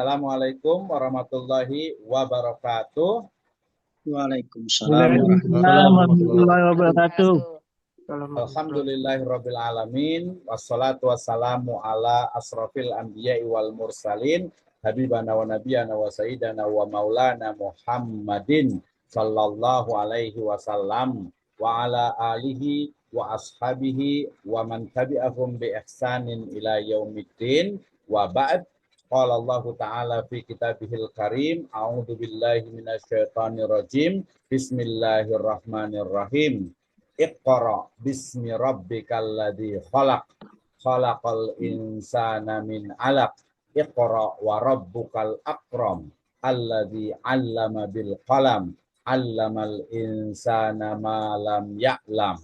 Assalamualaikum warahmatullahi wabarakatuh. Waalaikumsalam Waalaikumsalam warahmatullahi warahmatullahi wabarakatuh. Alhamdulillahirabbil alamin wassalatu wassalamu ala asrofil anbiya'i wal mursalin habibana wa nabiyana wa sayyidana wa maulana Muhammadin sallallahu alaihi wasallam wa ala alihi wa ashabihi wa man tabi'ahum bi ihsanin ila yaumiddin wa ba'd. Qala Allah Ta'ala fi kitabihil karim, a'udzu billahi minasyaitonir rajim, bismillahirrahmanirrahim. Iqra bismi rabbikal ladzi khalaq, khalaqal insana min 'alaq, iqra wa rabbukal akram, alladzi 'allama bil qalam, 'allamal insana ma lam ya'lam.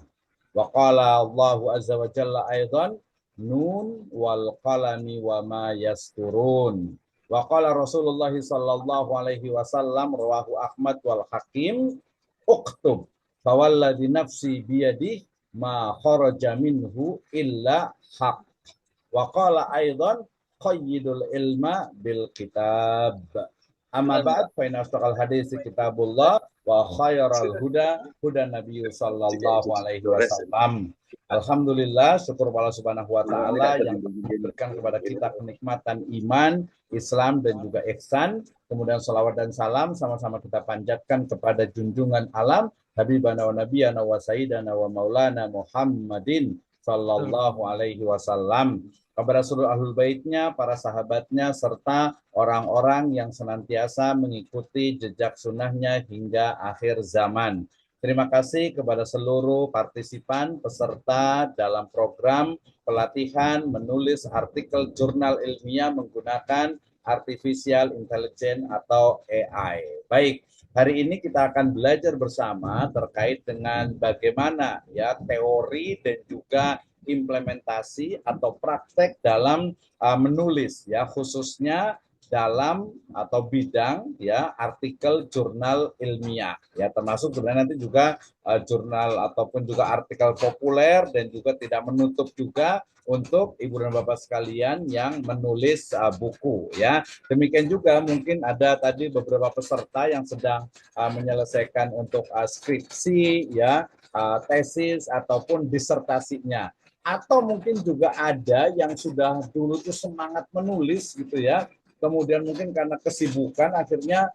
Wa qala Allahu azza wa jalla aidan, nun wal qalami wa ma yasturun. Wa qala Rasulullah sallallahu alaihi wasallam rawahu Ahmad wal Hakim, uktub fawalladzi nafsi biyadih ma kharaja minhu illa haq. Wa qala aidan qayyidul ilma bil kitab. Amma ba'd fa inna asdaqal hadits kitabullah wa khairal huda huda Nabi sallallahu alaihi wasallam. Alhamdulillah, syukur Allah Subhanahu wa taala yang memberikan kepada kita kenikmatan iman, Islam dan juga ihsan. Kemudian salawat dan salam sama-sama kita panjatkan kepada junjungan alam habibana wa nabiyana wa sayyidana wa maulana Muhammadin sallallahu alaihi wasallam, kepada seluruh ahlul baitnya, para sahabatnya, serta orang-orang yang senantiasa mengikuti jejak sunnahnya hingga akhir zaman. Terima kasih kepada seluruh partisipan peserta dalam program pelatihan menulis artikel jurnal ilmiah menggunakan artificial intelligence atau AI. Baik, hari ini kita akan belajar bersama terkait dengan bagaimana ya teori dan juga implementasi atau praktek dalam menulis ya, khususnya dalam atau bidang ya artikel jurnal ilmiah ya, termasuk sebenarnya nanti juga jurnal ataupun juga artikel populer, dan juga tidak menutup juga untuk ibu dan bapak sekalian yang menulis buku ya. Demikian juga mungkin ada tadi beberapa peserta yang sedang menyelesaikan untuk skripsi ya, tesis ataupun disertasinya, atau mungkin juga ada yang sudah dulu tuh semangat menulis gitu ya, kemudian mungkin karena kesibukan akhirnya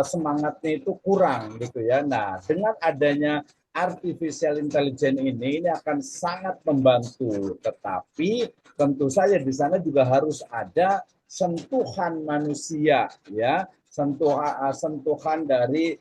semangatnya itu kurang gitu ya. Nah, dengan adanya artificial intelligence ini akan sangat membantu, tetapi tentu saja di sana juga harus ada sentuhan manusia ya, sentuhan dari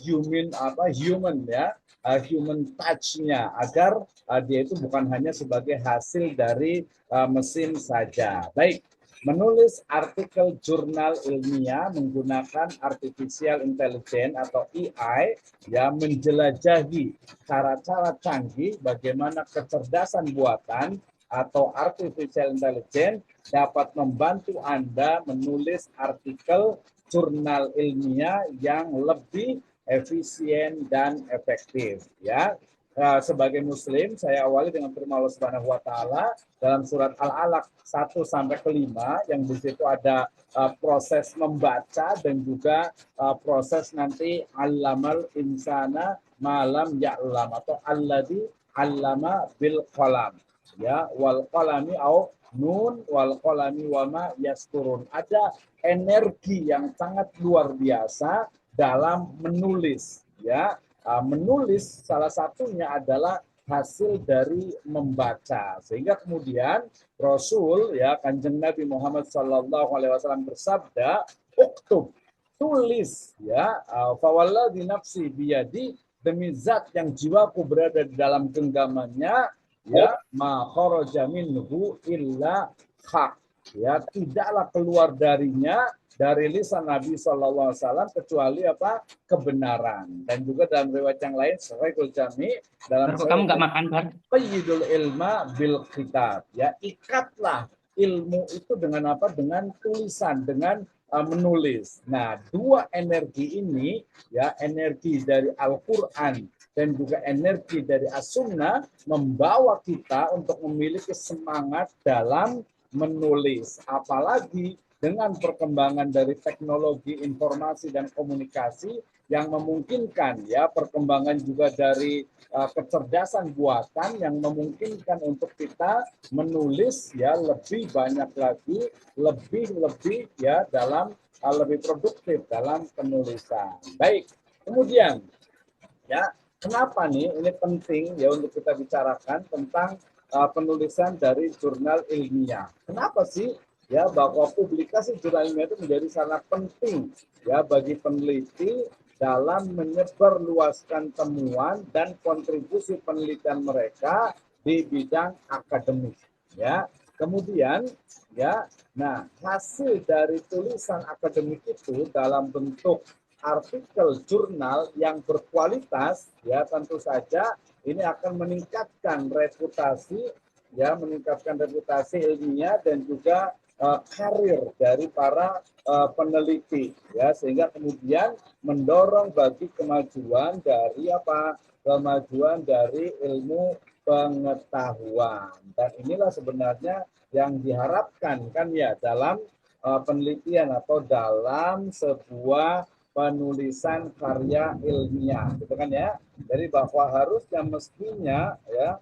human ya, human touch-nya, agar dia itu bukan hanya sebagai hasil dari mesin saja. Baik, menulis artikel jurnal ilmiah menggunakan artificial intelligence atau AI ya, menjelajahi cara-cara canggih bagaimana kecerdasan buatan atau artificial intelligence dapat membantu Anda menulis artikel jurnal ilmiah yang lebih efisien dan efektif ya. Sebagai muslim, saya awali dengan firman Allah Subhanahu wa taala dalam surat Al-Alaq 1 sampai ke 5, yang di situ ada proses membaca dan juga proses nanti allamal insana malam ya'lam atau alladzi allama bil qalam ya, wal qalami au nun wal qalami wama yasturun. Ada energi yang sangat luar biasa dalam menulis ya. Menulis salah satunya adalah hasil dari membaca, sehingga kemudian Rasul ya, Kanjeng Nabi Muhammad SAW bersabda, uktub, tulis ya, fawalladzi nafsi biyadi, demi zat yang jiwaku berada di dalam genggamannya ya, ma kharaja minhu illa haq ya, tidaklah keluar darinya, dari lisan Nabi SAW, kecuali apa? Kebenaran. Dan juga dalam riwayat yang lain, Sahihul Jami, dalam Kamu nggak makan, Bar? qayyidul ilma bil kitab ya, ikatlah ilmu itu dengan apa? Dengan tulisan, dengan menulis. Nah, dua energi ini ya, energi dari Al-Qur'an dan juga energi dari As-Sunnah, membawa kita untuk memiliki semangat dalam menulis. Apalagi dengan perkembangan dari teknologi informasi dan komunikasi yang memungkinkan ya perkembangan juga dari kecerdasan buatan yang memungkinkan untuk kita menulis ya lebih banyak lagi, lebih ya dalam lebih produktif dalam penulisan. Baik, kemudian ya kenapa nih ini penting ya untuk kita bicarakan tentang penulisan dari jurnal ilmiah. Kenapa sih ya bahwa publikasi jurnal ilmiah itu menjadi sangat penting ya bagi peneliti dalam menyebarluaskan temuan dan kontribusi penelitian mereka di bidang akademik ya. Kemudian ya, nah hasil dari tulisan akademik itu dalam bentuk artikel jurnal yang berkualitas ya tentu saja ini akan meningkatkan reputasi ya meningkatkan reputasi ilmiah dan juga karir dari para peneliti ya sehingga kemudian mendorong bagi kemajuan dari kemajuan dari ilmu pengetahuan dan inilah sebenarnya yang diharapkan kan ya dalam penelitian atau dalam sebuah penulisan karya ilmiah gitu kan ya jadi bahwa harusnya mestinya ya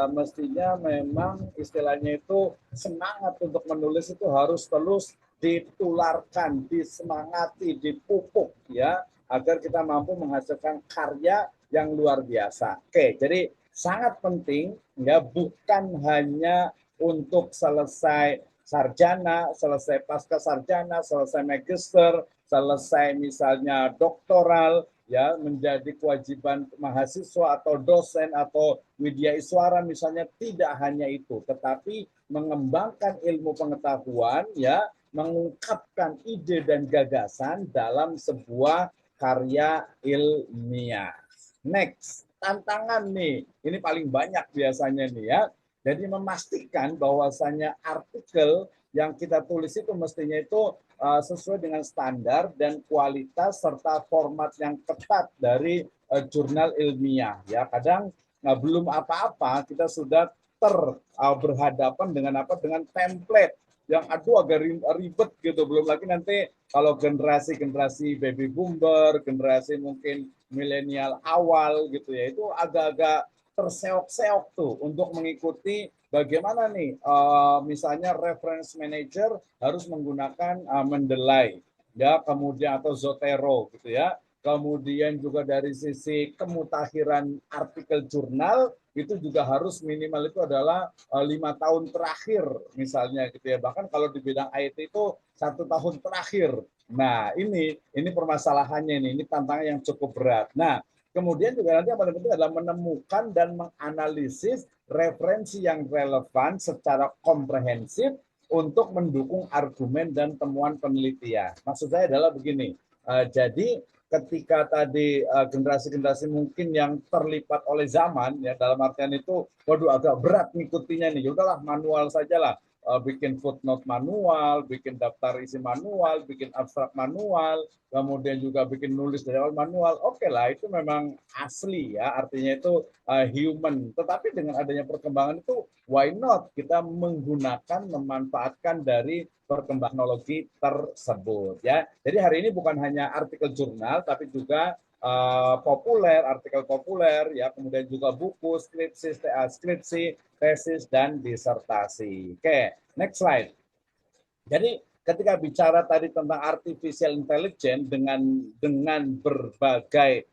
mestinya memang istilahnya itu semangat untuk menulis itu harus terus ditularkan, disemangati, dipupuk ya agar kita mampu menghasilkan karya yang luar biasa. Oke, jadi sangat penting ya bukan hanya untuk selesai sarjana, selesai pasca sarjana, selesai magister, selesai misalnya doktoral, ya menjadi kewajiban mahasiswa atau dosen atau widya iswara misalnya tidak hanya itu tetapi mengembangkan ilmu pengetahuan ya mengungkapkan ide dan gagasan dalam sebuah karya ilmiah. Next, tantangan nih ini paling banyak biasanya nih ya jadi memastikan bahwasannya artikel yang kita tulis itu mestinya itu sesuai dengan standar dan kualitas serta format yang ketat dari jurnal ilmiah. Ya, kadang belum apa-apa kita sudah berhadapan dengan dengan template yang aduh agak ribet gitu. Belum lagi nanti kalau generasi baby boomer, generasi mungkin milenial awal gitu ya, itu agak-agak terseok-seok tuh untuk mengikuti bagaimana nih misalnya reference manager harus menggunakan Mendeley ya kemudian atau Zotero gitu ya kemudian juga dari sisi kemutakhiran artikel jurnal itu juga harus minimal itu adalah 5 tahun terakhir misalnya gitu ya bahkan kalau di bidang IT itu 1 tahun terakhir. Nah ini permasalahannya ini tantangan yang cukup berat. Nah kemudian juga nanti yang paling penting adalah menemukan dan menganalisis referensi yang relevan secara komprehensif untuk mendukung argumen dan temuan penelitian. Maksud saya adalah begini, jadi ketika tadi generasi-generasi mungkin yang terlibat oleh zaman, ya dalam artian itu, waduh agak berat ngikutinya nih, yaudahlah manual sajalah. Bikin footnote manual, bikin daftar isi manual, bikin abstrak manual, kemudian juga bikin nulis dari awal manual. Oke lah, itu memang asli ya, artinya itu human. Tetapi dengan adanya perkembangan itu, why not kita menggunakan, memanfaatkan dari perkembangan teknologi tersebut ya. Jadi hari ini bukan hanya artikel jurnal, tapi juga populer, artikel populer, ya kemudian juga buku, skripsi, tesis dan disertasi. Oke, next slide. Jadi ketika bicara tadi tentang artificial intelligence dengan berbagai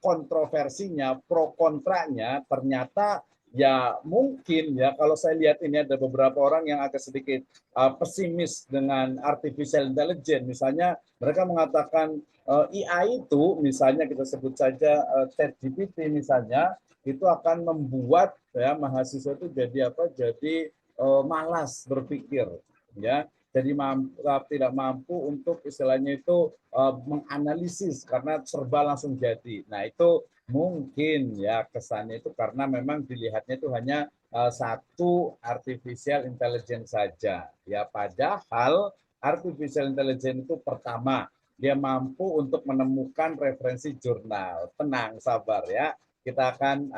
kontroversinya, pro kontranya, ternyata ya mungkin ya kalau saya lihat ini ada beberapa orang yang agak sedikit pesimis dengan artificial intelligence. Misalnya mereka mengatakan AI itu misalnya kita sebut saja ChatGPT misalnya itu akan membuat ya mahasiswa itu jadi jadi malas berpikir ya jadi tidak mampu untuk istilahnya itu menganalisis karena serba langsung jadi. Nah itu mungkin ya kesannya itu karena memang dilihatnya itu hanya satu artificial intelligence saja ya padahal artificial intelligence itu pertama dia mampu untuk menemukan referensi jurnal. Tenang, sabar ya. kita akan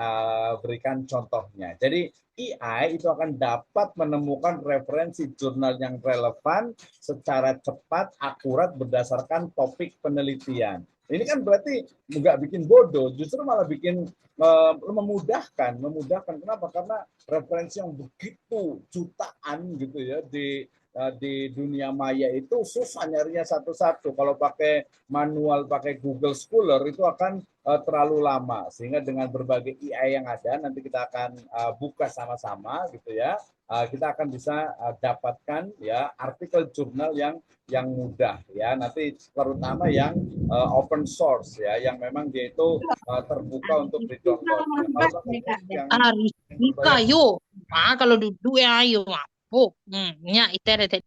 berikan contohnya. Jadi AI itu akan dapat menemukan referensi jurnal yang relevan secara cepat, akurat berdasarkan topik penelitian. Ini kan berarti nggak bikin bodoh, justru malah bikin memudahkan. Kenapa? Karena referensi yang begitu jutaan gitu ya di dunia maya itu susah nyarinya satu-satu. Kalau pakai manual, pakai Google Scholar itu akan terlalu lama. Sehingga dengan berbagai AI yang ada, nanti kita akan buka sama-sama gitu ya. Kita akan bisa dapatkan ya artikel jurnal yang mudah ya, nanti terutama yang open source ya, yang memang dia itu terbuka untuk di-download. Nah, kalau yang harus buka yuk. Kalau duduk ya ayo. Oh, ya itu.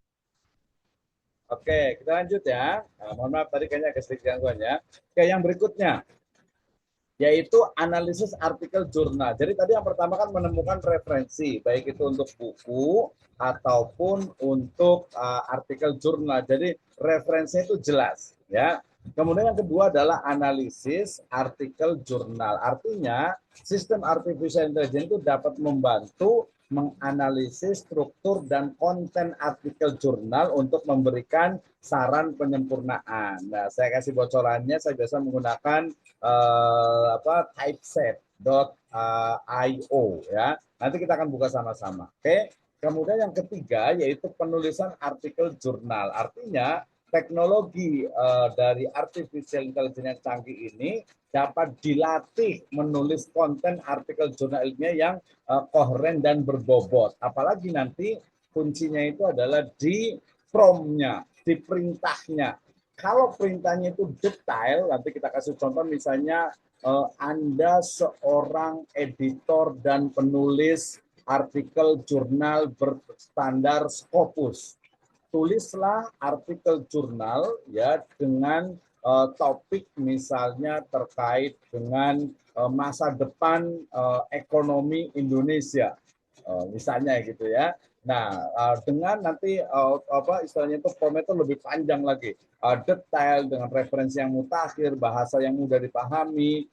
Oke, kita lanjut ya. Nah, mohon maaf tadi kayaknya agak sedikit gangguan ya. Oke, yang berikutnya yaitu analisis artikel jurnal. Jadi tadi yang pertama kan menemukan referensi, baik itu untuk buku ataupun untuk artikel jurnal. Jadi referensinya itu jelas, ya. Kemudian yang kedua adalah analisis artikel jurnal. Artinya sistem artificial intelligence itu dapat membantu menganalisis struktur dan konten artikel jurnal untuk memberikan saran penyempurnaan. Nah, saya kasih bocorannya, saya biasa menggunakan typeset.io ya. Nanti kita akan buka sama-sama. Oke. Kemudian yang ketiga yaitu penulisan artikel jurnal. Artinya teknologi dari artificial intelligence yang canggih ini dapat dilatih menulis konten artikel jurnal ilmiah yang koheren dan berbobot. Apalagi nanti kuncinya itu adalah di prompt-nya, di perintahnya. Kalau perintahnya itu detail, nanti kita kasih contoh misalnya Anda seorang editor dan penulis artikel jurnal berstandar Scopus. Tulislah artikel jurnal ya dengan topik misalnya terkait dengan masa depan ekonomi Indonesia, misalnya gitu ya. Nah, dengan nanti istilahnya itu format itu lebih panjang lagi, detail dengan referensi yang mutakhir, bahasa yang mudah dipahami,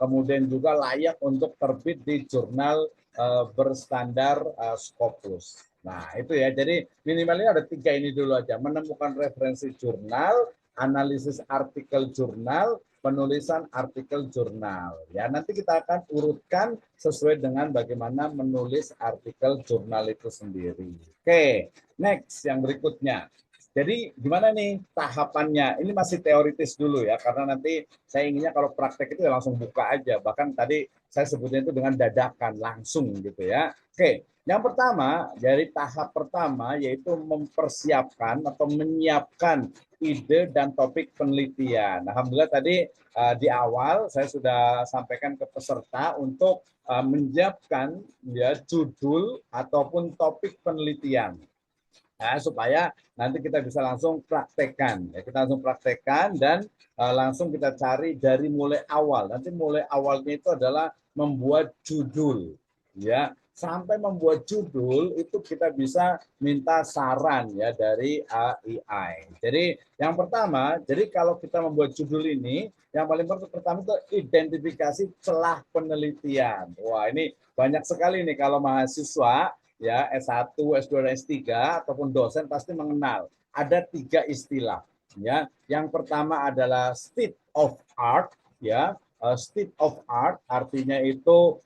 kemudian juga layak untuk terbit di jurnal berstandar Scopus. Nah, itu ya. Jadi minimalnya ada 3 ini dulu aja. Menemukan referensi jurnal, analisis artikel jurnal, penulisan artikel jurnal. Ya, nanti kita akan urutkan sesuai dengan bagaimana menulis artikel jurnal itu sendiri. Oke, next yang berikutnya. Jadi gimana nih tahapannya? Ini masih teoritis dulu ya, karena nanti saya inginnya kalau praktek itu langsung buka aja. Bahkan tadi saya sebutnya itu dengan dadakan, langsung gitu ya. Oke, yang pertama, dari tahap pertama yaitu mempersiapkan atau menyiapkan ide dan topik penelitian. Alhamdulillah tadi di awal saya sudah sampaikan ke peserta untuk menyiapkan ya judul ataupun topik penelitian. Nah, supaya nanti kita bisa langsung praktekkan. Ya, kita langsung praktekkan dan langsung kita cari dari mulai awal. Nanti mulai awalnya itu adalah membuat judul. Ya, sampai membuat judul itu kita bisa minta saran ya dari AI. Jadi yang pertama, jadi kalau kita membuat judul ini, yang paling pertama itu identifikasi celah penelitian. Wah, ini banyak sekali nih kalau mahasiswa ya S1, S2, dan S3 ataupun dosen pasti mengenal ada 3 istilah ya. Yang pertama adalah state of art ya. State of art artinya itu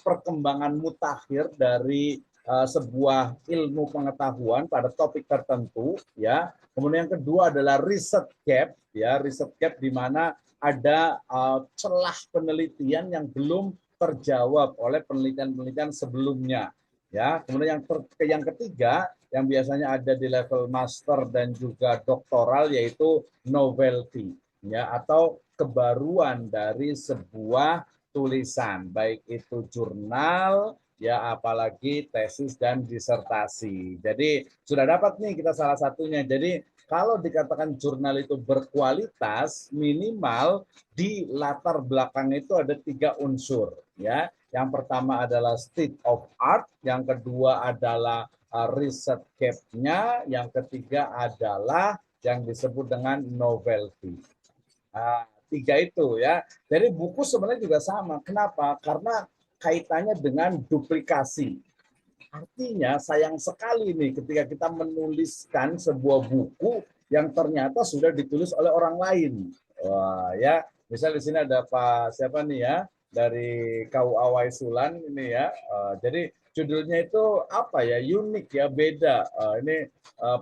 perkembangan mutakhir dari sebuah ilmu pengetahuan pada topik tertentu ya. Kemudian yang kedua adalah research gap ya, research gap di mana ada celah penelitian yang belum terjawab oleh penelitian-penelitian sebelumnya. Ya, kemudian yang ketiga yang biasanya ada di level master dan juga doktoral yaitu novelty ya, atau kebaruan dari sebuah tulisan, baik itu jurnal ya, apalagi tesis dan disertasi. Jadi sudah dapat nih kita salah satunya. Jadi kalau dikatakan jurnal itu berkualitas, minimal di latar belakang itu ada 3 unsur ya. Yang pertama adalah state of art, yang kedua adalah research gap-nya, yang ketiga adalah yang disebut dengan novelty. 3 itu ya. Jadi buku sebenarnya juga sama. Kenapa? Karena kaitannya dengan duplikasi. Artinya sayang sekali nih ketika kita menuliskan sebuah buku yang ternyata sudah ditulis oleh orang lain. Wah, ya, misal di sini ada Pak siapa nih ya dari KUA Waisulan ini ya. Jadi judulnya itu apa ya, unik ya, beda. Ini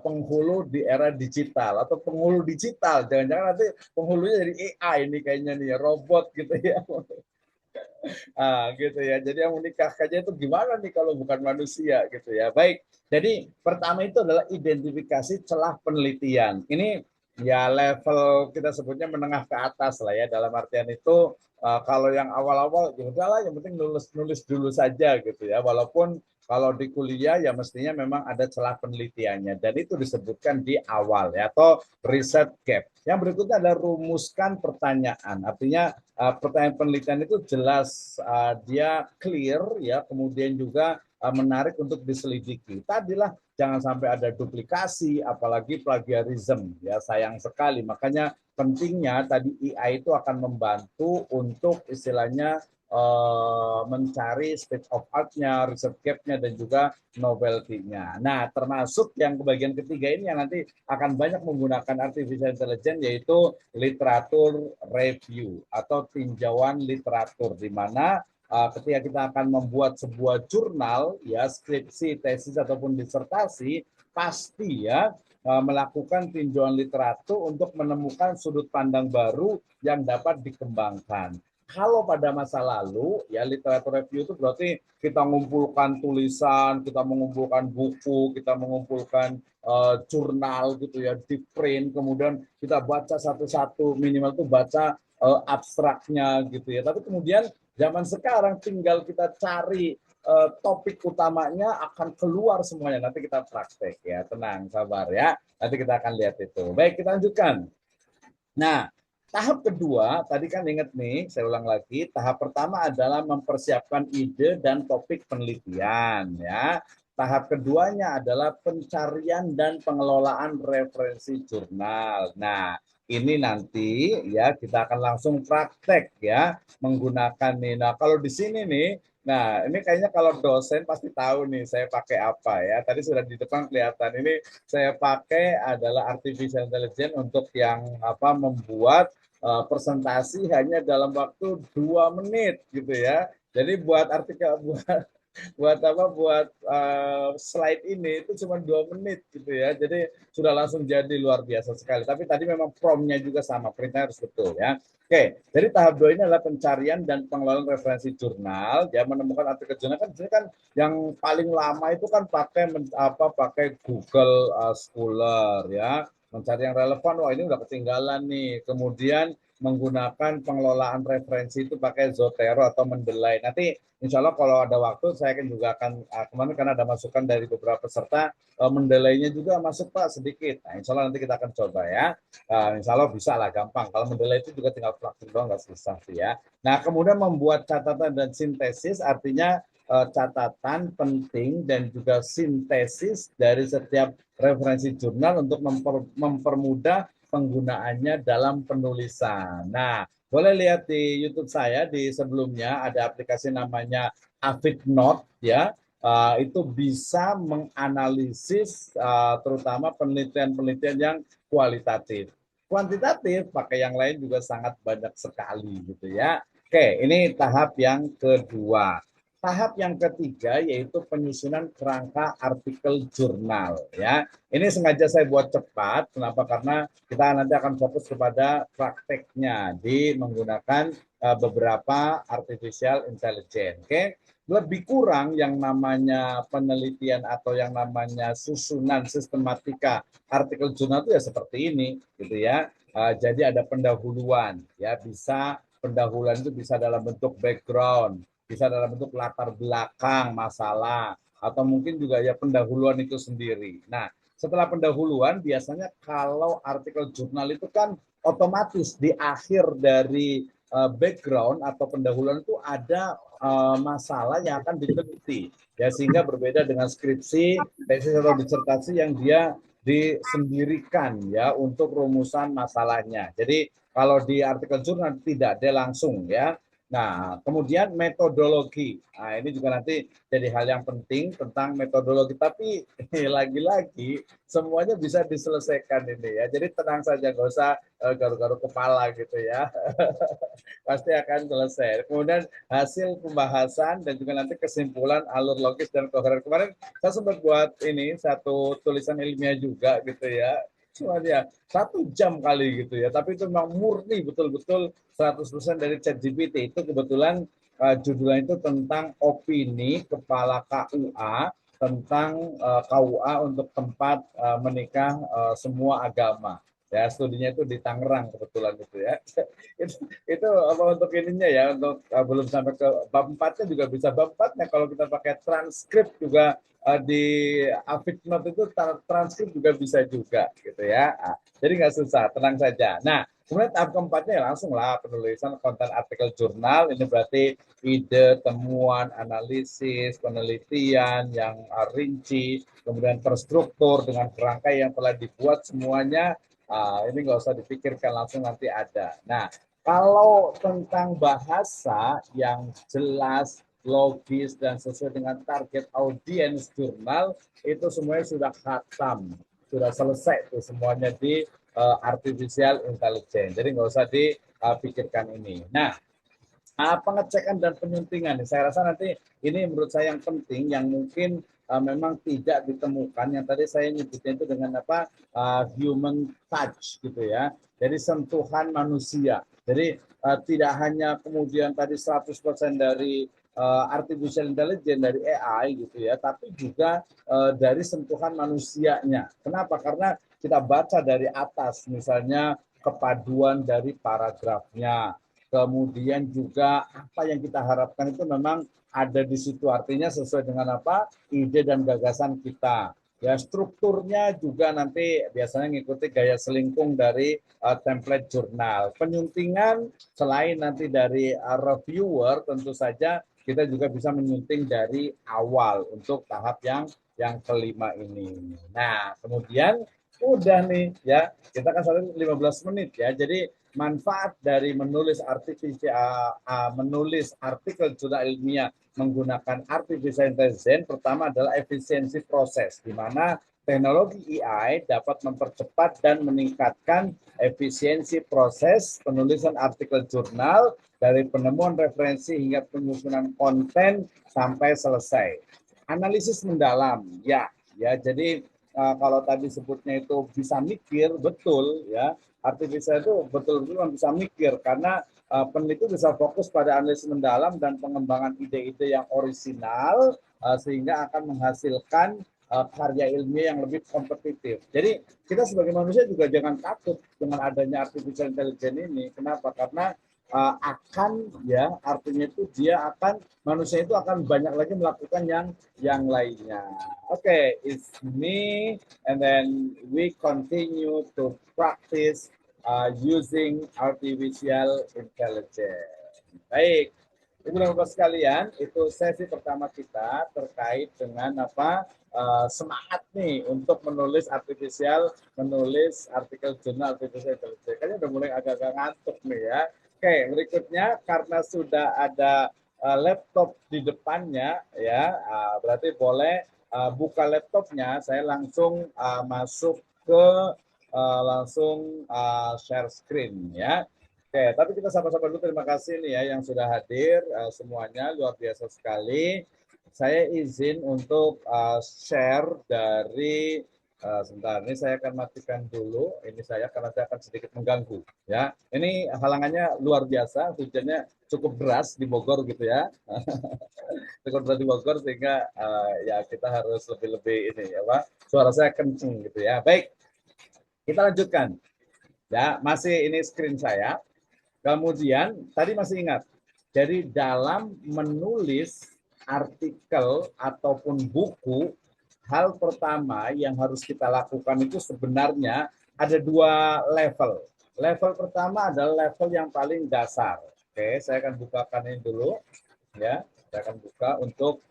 penghulu di era digital atau penghulu digital. Jangan-jangan nanti penghulunya dari AI ini kayaknya nih ya, robot gitu ya. Gitu ya. Jadi yang menikahkannya itu gimana nih kalau bukan manusia gitu ya. Baik. Jadi pertama itu adalah identifikasi celah penelitian. Ini ya level kita sebutnya menengah ke atas lah ya. Dalam artian itu kalau yang awal-awal ya udahlah yang penting nulis dulu saja gitu ya. Walaupun kalau di kuliah ya mestinya memang ada celah penelitiannya dan itu disebutkan di awal ya, atau research gap. Yang berikutnya adalah rumuskan pertanyaan. Artinya pertanyaan penelitian itu jelas dia clear ya, kemudian juga menarik untuk diselidiki. Tadilah jangan sampai ada duplikasi, apalagi plagiarism ya, sayang sekali. Makanya pentingnya tadi AI itu akan membantu untuk istilahnya mencari state of art-nya, research gap-nya, dan juga novelty-nya. Nah, termasuk yang bagian ketiga ini yang nanti akan banyak menggunakan artificial intelligence, yaitu literatur review atau tinjauan literatur, di mana ketika kita akan membuat sebuah jurnal, ya skripsi, tesis, ataupun disertasi, pasti ya melakukan tinjauan literatur untuk menemukan sudut pandang baru yang dapat dikembangkan. Kalau pada masa lalu, ya literatur review itu berarti kita mengumpulkan tulisan, kita mengumpulkan buku, kita mengumpulkan jurnal gitu ya, di print, kemudian kita baca satu-satu, minimal tuh baca abstraknya gitu ya. Tapi kemudian zaman sekarang tinggal kita cari topik utamanya, akan keluar semuanya. Nanti kita praktek ya, tenang, sabar ya. Nanti kita akan lihat itu. Baik, kita lanjutkan. Nah, tahap kedua, tadi kan ingat nih, saya ulang lagi, tahap pertama adalah mempersiapkan ide dan topik penelitian ya. Tahap keduanya adalah pencarian dan pengelolaan referensi jurnal. Nah, ini nanti ya kita akan langsung praktek ya menggunakan nih. Nah, kalau di sini nih, nah ini kayaknya kalau dosen pasti tahu nih saya pakai apa ya. Tadi sudah di depan kelihatan, ini saya pakai adalah artificial intelligence untuk yang apa, membuat presentasi hanya dalam waktu 2 menit gitu ya. Jadi buat artikel, buat apa, buat slide ini itu cuma 2 menit gitu ya. Jadi sudah langsung jadi, luar biasa sekali. Tapi tadi memang promnya juga sama, perintahnya harus betul ya. Oke, jadi tahap 2 ini adalah pencarian dan pengelolaan referensi jurnal. Ya, menemukan artikel jurnal kan ini kan yang paling lama itu kan pakai Google Scholar ya. Mencari yang relevan, wah ini udah ketinggalan nih. Kemudian menggunakan pengelolaan referensi itu pakai Zotero atau Mendeley. Nanti insya Allah kalau ada waktu saya juga akan, kemarin karena ada masukan dari beberapa peserta, Mendeley-nya juga masuk Pak sedikit. Nah, insya Allah nanti kita akan coba ya. Insya Allah bisa lah, gampang. Kalau Mendeley itu juga tinggal praktik doang, nggak susah sih ya. Nah, kemudian membuat catatan dan sintesis, artinya catatan penting dan juga sintesis dari setiap referensi jurnal untuk mempermudah penggunaannya dalam penulisan. Nah, boleh lihat di YouTube saya di sebelumnya ada aplikasi namanya Avid Note ya. Itu bisa menganalisis terutama penelitian-penelitian yang kualitatif. Kuantitatif pakai yang lain juga sangat banyak sekali gitu ya. Oke, ini tahap yang kedua. Tahap yang ketiga yaitu penyusunan kerangka artikel jurnal ya. Ini sengaja saya buat cepat. Kenapa? Karena kita nanti akan fokus kepada prakteknya di menggunakan beberapa artificial intelligence. Oke. Lebih kurang yang namanya penelitian atau yang namanya susunan sistematika artikel jurnal itu ya seperti ini gitu ya. Jadi ada pendahuluan ya, bisa pendahuluan itu bisa dalam bentuk background, bisa dalam bentuk latar belakang masalah, atau mungkin juga ya pendahuluan itu sendiri. Nah, setelah pendahuluan biasanya kalau artikel jurnal itu kan otomatis di akhir dari background atau pendahuluan itu ada masalah yang akan diteliti. Ya, sehingga berbeda dengan skripsi, tesis atau disertasi yang dia disendirikan ya untuk rumusan masalahnya. Jadi Kalau di artikel jurnal tidak, dia langsung ya. Nah, kemudian metodologi. Nah, ini juga nanti jadi hal yang penting tentang metodologi. Tapi lagi-lagi semuanya bisa diselesaikan ini ya. Jadi tenang saja, nggak usah garu-garu kepala gitu ya. Pasti akan selesai. Kemudian hasil pembahasan dan juga nanti kesimpulan alur logis dan koheren. Kemarin saya sempat buat ini satu tulisan ilmiah juga gitu ya. Cuma dia 1 jam kali gitu ya, tapi itu memang murni betul-betul 100% dari ChatGPT. Itu kebetulan judulnya itu tentang opini Kepala KUA tentang KUA untuk tempat menikah semua agama. Ya, studinya itu di Tangerang kebetulan itu ya. itu apa untuk ininya ya, untuk belum sampai ke bab 4-nya juga bisa. Bab 4-nya kalau kita pakai transkrip juga di Afiknot itu transkrip juga bisa juga gitu ya. Jadi nggak susah, tenang saja. Nah, kemudian tahap keempatnya ya langsung lah penulisan konten artikel jurnal. Ini berarti ide, temuan, analisis, penelitian yang rinci, kemudian terstruktur dengan kerangka yang telah dibuat semuanya. Ini nggak usah dipikirkan, langsung nanti ada. Nah, kalau tentang bahasa yang jelas, logis, dan sesuai dengan target audiens jurnal, itu semuanya sudah khatam, sudah selesai itu semuanya di artificial intelligence. Jadi nggak usah dipikirkan ini. Nah, pengecekan dan penyuntingan. Saya rasa nanti ini menurut saya yang penting, yang mungkin memang tidak ditemukan. Yang tadi saya nyebutnya itu dengan apa, human touch gitu ya. Jadi sentuhan manusia. Jadi tidak hanya kemudian tadi 100% dari artificial intelligence, dari AI gitu ya, tapi juga dari sentuhan manusianya. Kenapa? Karena kita baca dari atas, misalnya kepaduan dari paragrafnya, kemudian juga apa yang kita harapkan itu memang ada di situ, artinya sesuai dengan apa ide dan gagasan kita. Ya, strukturnya juga nanti biasanya ngikuti gaya selingkung dari template jurnal. Penyuntingan selain nanti dari reviewer, tentu saja kita juga bisa menyunting dari awal untuk tahap yang kelima ini. Nah, kemudian udah nih ya, kita kan satu 15 menit ya. Jadi manfaat dari menulis artikel jurnal ilmiah menggunakan artificial intelligence, pertama adalah efisiensi proses, di mana teknologi AI dapat mempercepat dan meningkatkan efisiensi proses penulisan artikel jurnal dari penemuan referensi hingga penyusunan konten sampai selesai. Analisis mendalam, ya, jadi kalau tadi sebutnya itu bisa mikir, betul ya. Artificial itu betul-betul bisa mikir, karena peneliti bisa fokus pada analisis mendalam dan pengembangan ide-ide yang orisinal sehingga akan menghasilkan karya ilmiah yang lebih kompetitif. Jadi kita sebagai manusia juga jangan takut dengan adanya artificial intelligence ini. Kenapa? Karena akan ya, artinya itu manusia itu akan banyak lagi melakukan yang lainnya. Okay, it's me, and then we continue to practice using artificial intelligence. Baik, Ibu dan Bapak sekalian, itu sesi pertama kita terkait dengan apa semangat nih untuk menulis artikel jurnal artificial intelligence. Kayaknya udah mulai agak-agak ngantuk nih ya. Oke, berikutnya karena sudah ada laptop di depannya ya, berarti boleh buka laptopnya. Saya langsung masuk ke share screen ya. Oke, tapi kita sapa-sapa dulu. Terima kasih nih ya yang sudah hadir semuanya, luar biasa sekali. Saya izin untuk share dari sebentar, ini saya akan matikan dulu ini saya, karena saya akan sedikit mengganggu ya. Ini halangannya luar biasa, hujannya cukup deras di Bogor gitu ya. Cukup deras di Bogor sehingga ya kita harus lebih-lebih ini ya Pak. Suara saya kenceng gitu ya. Baik. Kita lanjutkan. Ya, masih ini screen saya. Kemudian tadi masih ingat, jadi dalam menulis artikel ataupun buku, hal pertama yang harus kita lakukan itu sebenarnya ada 2 level. Level pertama adalah level yang paling dasar. Oke, saya akan bukakan ini dulu. Ya, saya akan buka untuk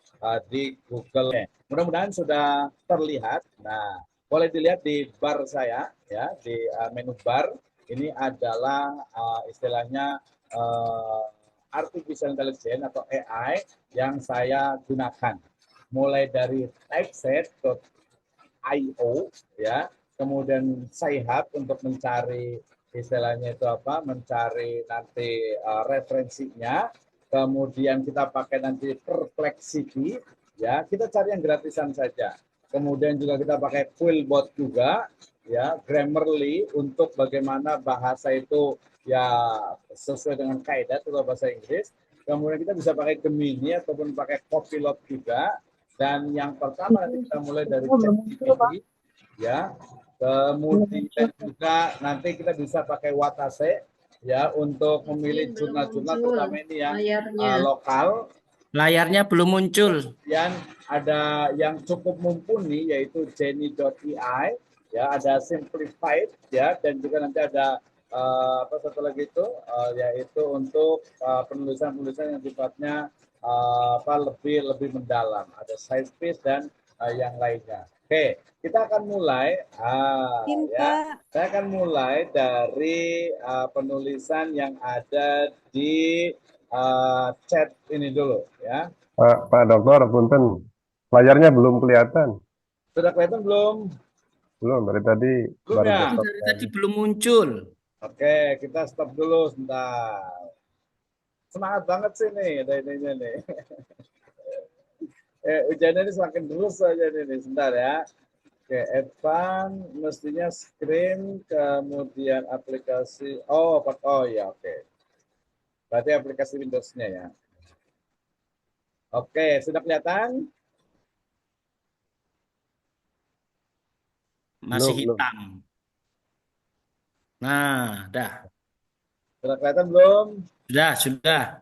di Google. Mudah-mudahan sudah terlihat. Nah, boleh dilihat di bar saya, ya, di menu bar. ini adalah istilahnya artificial intelligence atau AI yang saya gunakan. Mulai dari typeset.io ya, kemudian Sci-Hub untuk mencari istilahnya itu apa? Mencari nanti referensinya. Kemudian kita pakai nanti Perplexity ya, kita cari yang gratisan saja. Kemudian juga kita pakai Quillbot juga ya, Grammarly untuk bagaimana bahasa itu ya sesuai dengan kaidah atau bahasa Inggris. Kemudian kita bisa pakai Gemini ataupun pakai Copilot juga. Dan yang pertama nanti kita mulai dari ChatGPT ya. Kemudian juga nanti kita bisa pakai Watase ya untuk memilih jurnal-jurnal terutama ini yang lokal. Layarnya belum muncul. Kemudian ada yang cukup mumpuni yaitu Jenny.ai ya, ada Simplified ya, dan juga nanti ada apa satu lagi itu yaitu untuk penulisan-penulisan yang sifatnya lebih mendalam, ada Science dan yang lainnya. Oke, kita akan mulai ya. Saya akan mulai dari penulisan yang ada di chat ini dulu ya. Pak Dokter, punten, layarnya belum kelihatan. Sudah kelihatan belum? Belum, dari tadi Belum baru ya? stop. Dari tadi belum muncul. Oke, kita stop dulu sebentar. Semangat banget sih nih, ada ininya nih. Hujannya ini semakin terus saja nih, sebentar ya. Oke, advance, mestinya screen, kemudian aplikasi. Oh ya, oke. Berarti aplikasi Windows-nya ya. Oke, sudah kelihatan? Masih Belum. hitam. Nah, dah. Sudah kelihatan belum? Sudah.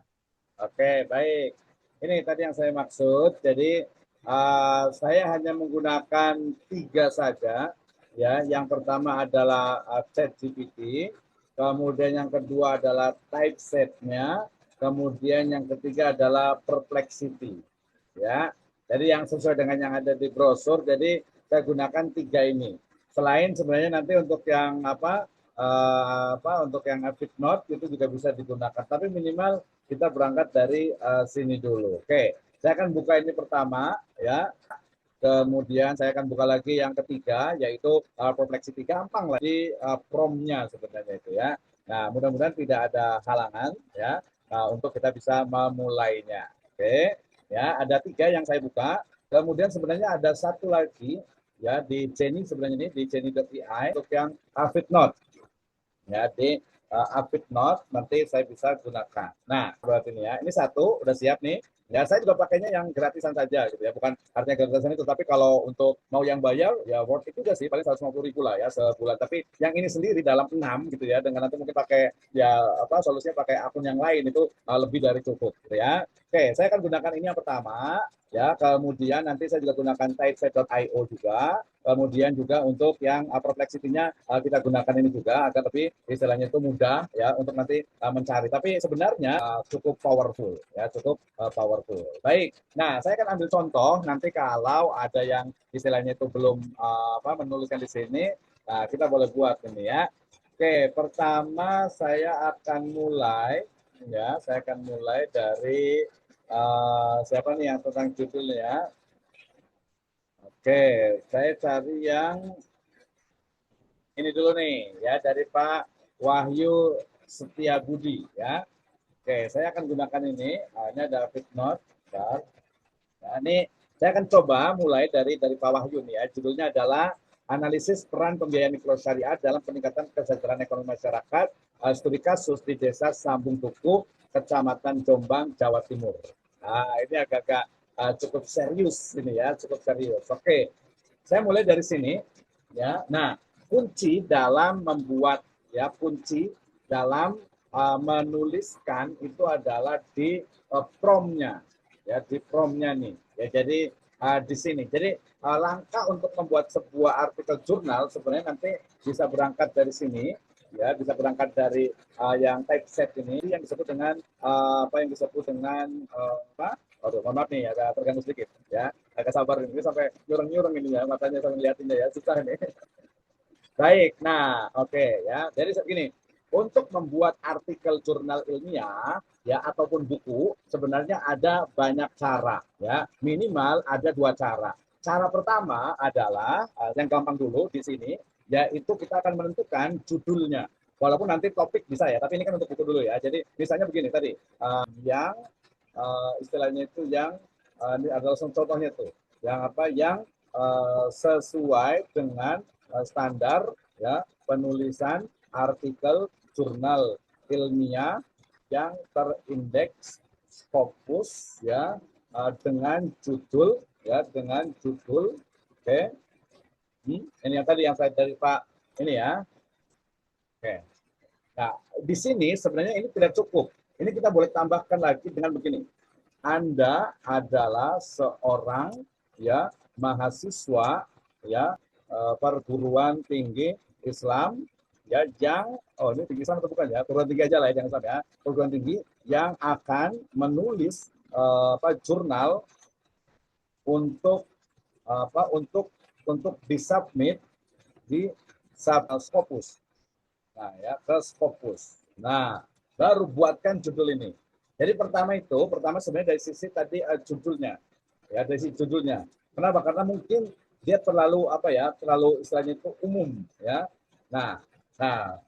Oke, baik. Ini tadi yang saya maksud. Jadi saya hanya menggunakan 3 saja. Ya, yang pertama adalah ChatGPT, kemudian yang kedua adalah typeset-nya, kemudian yang ketiga adalah Perplexity. Ya, jadi yang sesuai dengan yang ada di brosur. Jadi saya gunakan 3 ini. Selain sebenarnya nanti untuk yang untuk yang Note itu juga bisa digunakan. Tapi minimal kita berangkat dari sini dulu. Oke, saya akan buka ini pertama ya. Kemudian saya akan buka lagi yang ketiga yaitu Perplexity. Gampang lah di prompt-nya sebenarnya itu ya. Nah, mudah-mudahan tidak ada halangan ya untuk kita bisa memulainya. Oke, ya ada 3 yang saya buka. Kemudian sebenarnya ada satu lagi ya di Jenny sebenarnya ini di Jenny.ai untuk yang Note. Ya, di Note nanti saya bisa gunakan. Nah, berarti ini ya, ini satu udah siap nih. Ya, saya juga pakainya yang gratisan saja gitu ya, bukan artinya gratisan itu, tapi kalau untuk mau yang bayar ya worth it juga sih, paling 150.000 lah ya sebulan. Tapi yang ini sendiri dalam 6 gitu ya, dengan nanti mungkin pakai ya solusinya pakai akun yang lain itu lebih dari cukup gitu ya. Oke, saya akan gunakan ini yang pertama ya, kemudian nanti saya juga gunakan typeset.io juga. Kemudian juga untuk yang Perplexity-nya kita gunakan ini juga agar lebih istilahnya itu mudah ya untuk nanti mencari. Tapi sebenarnya cukup powerful ya, cukup powerful. Baik. Nah, saya akan ambil contoh nanti kalau ada yang istilahnya itu belum menuliskan di sini, nah kita boleh buat ini ya. Oke, pertama saya akan mulai ya, saya akan mulai dari siapa nih yang tentang judulnya ya. Oke, saya cari yang ini dulu nih ya, dari Pak Wahyu Setiabudi ya. Oke, saya akan gunakan ini. Ini ada Note. Nah, ini saya akan coba mulai dari Pak Wahyu nih ya. Judulnya adalah Analisis Peran Pembiayaan Mikrosyariah dalam Peningkatan Kesejahteraan Ekonomi Masyarakat, Studi Kasus di Desa Sambung Tuku, Kecamatan Jombang, Jawa Timur. Nah, ini agak-agak cukup serius ini ya, cukup serius. Oke, saya mulai dari sini ya. Nah, kunci dalam membuat ya, kunci dalam menuliskan itu adalah di prompt-nya ya, di prompt-nya nih ya. Jadi di sini. Jadi langkah untuk membuat sebuah artikel jurnal sebenarnya nanti bisa berangkat dari sini ya, bisa berangkat dari yang typeset ini yang disebut dengan mohon maaf nih agak terganggu sedikit ya, agak sabar ini sampai nyureng-nyureng ini ya, matanya sampai ngeliatinnya ya, susah ini. Baik, nah oke ya. Jadi begini, untuk membuat artikel jurnal ilmiah ya ataupun buku sebenarnya ada banyak cara ya. Minimal ada dua cara. Cara pertama adalah yang gampang dulu di sini, yaitu kita akan menentukan judulnya. Walaupun nanti topik bisa ya, tapi ini kan untuk buku dulu ya. Jadi misalnya begini tadi, yang istilahnya itu yang ini adalah contohnya tuh, yang apa yang sesuai dengan standar ya penulisan artikel jurnal ilmiah yang terindeks Scopus ya dengan judul oke. Ini yang tadi yang saya dari Pak ini ya. Oke. Nah, di sini sebenarnya ini tidak cukup. Ini kita boleh tambahkan lagi dengan begini. Anda adalah seorang ya mahasiswa ya perguruan tinggi Islam ya yang ini tinggi Islam atau bukan ya, perguruan tinggi aja lah ya, jangan sampai ya, perguruan tinggi yang akan menulis jurnal untuk untuk disubmit di Scopus. Nah, ya ke Scopus. Nah, baru buatkan judul ini. Jadi pertama sebenarnya dari sisi tadi judulnya. Ya, dari sisi judulnya. Kenapa? Karena mungkin dia terlalu terlalu istilahnya itu umum ya. Nah,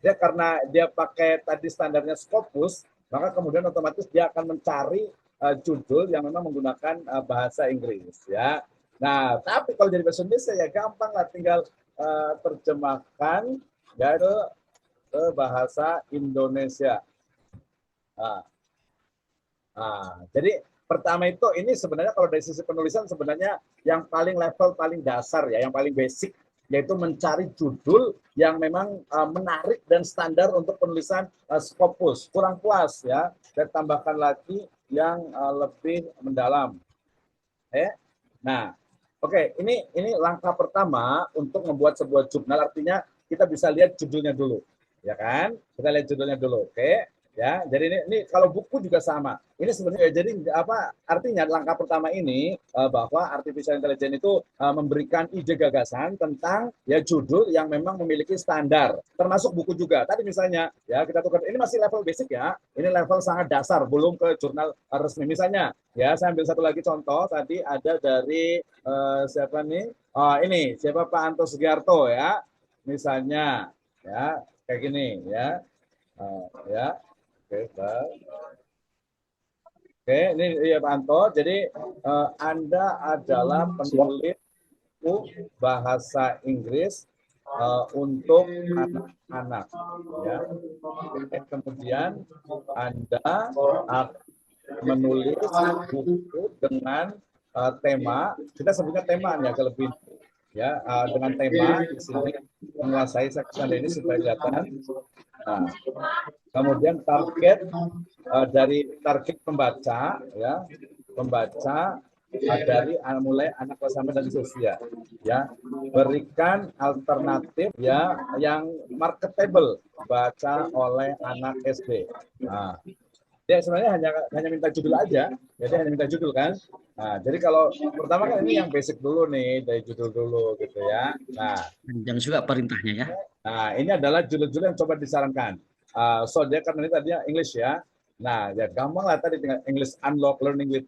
dia karena dia pakai tadi standarnya Scopus, maka kemudian otomatis dia akan mencari judul yang memang menggunakan bahasa Inggris ya. Nah, tapi kalau jadi bahasa Indonesia ya gampang lah, tinggal terjemahkan ya itu ke bahasa Indonesia. Jadi pertama itu ini sebenarnya kalau dari sisi penulisan sebenarnya yang paling level paling dasar ya, yang paling basic, yaitu mencari judul yang memang menarik dan standar untuk penulisan Scopus. Kurang puas ya, saya tambahkan lagi yang lebih mendalam. Nah, oke, ini langkah pertama untuk membuat sebuah jurnal, artinya kita bisa lihat judulnya dulu. Ya kan? Kita lihat judulnya dulu. Oke. Ya, jadi ini kalau buku juga sama. Ini sebenarnya jadi artinya langkah pertama ini bahwa artificial intelligence itu memberikan ide gagasan tentang ya judul yang memang memiliki standar, termasuk buku juga. Tadi misalnya ya kita tukar, ini masih level basic ya. Ini level sangat dasar, belum ke jurnal resmi. Misalnya ya saya ambil satu lagi contoh, tadi ada dari siapa nih? Ini siapa, Pak Anto Sugiarto ya. Misalnya ya kayak gini ya. Ya. Oke, ini ya Pak Anto. Jadi Anda adalah penulis buku bahasa Inggris untuk anak-anak. Ya. Kemudian Anda menulis buku dengan tema, kita sebutnya tema ya lebih ya dengan tema di sini menguasai section ini supaya kelihatan. Nah, kemudian target dari target pembaca ya, pembaca dari mulai anak kelas sampai dan usia ya, berikan alternatif ya yang marketable baca oleh anak SD. Nah, dia sebenarnya hanya minta judul aja, jadi hanya minta judul kan. Nah, jadi kalau pertama kan ini yang basic dulu nih, dari judul dulu gitu ya. Nah, Panjang juga perintahnya ya. Nah, ini adalah judul-judul yang coba disarankan. So dia karena ini tadinya English ya. Nah, ya gampang lah tadi dengan English unlock learning with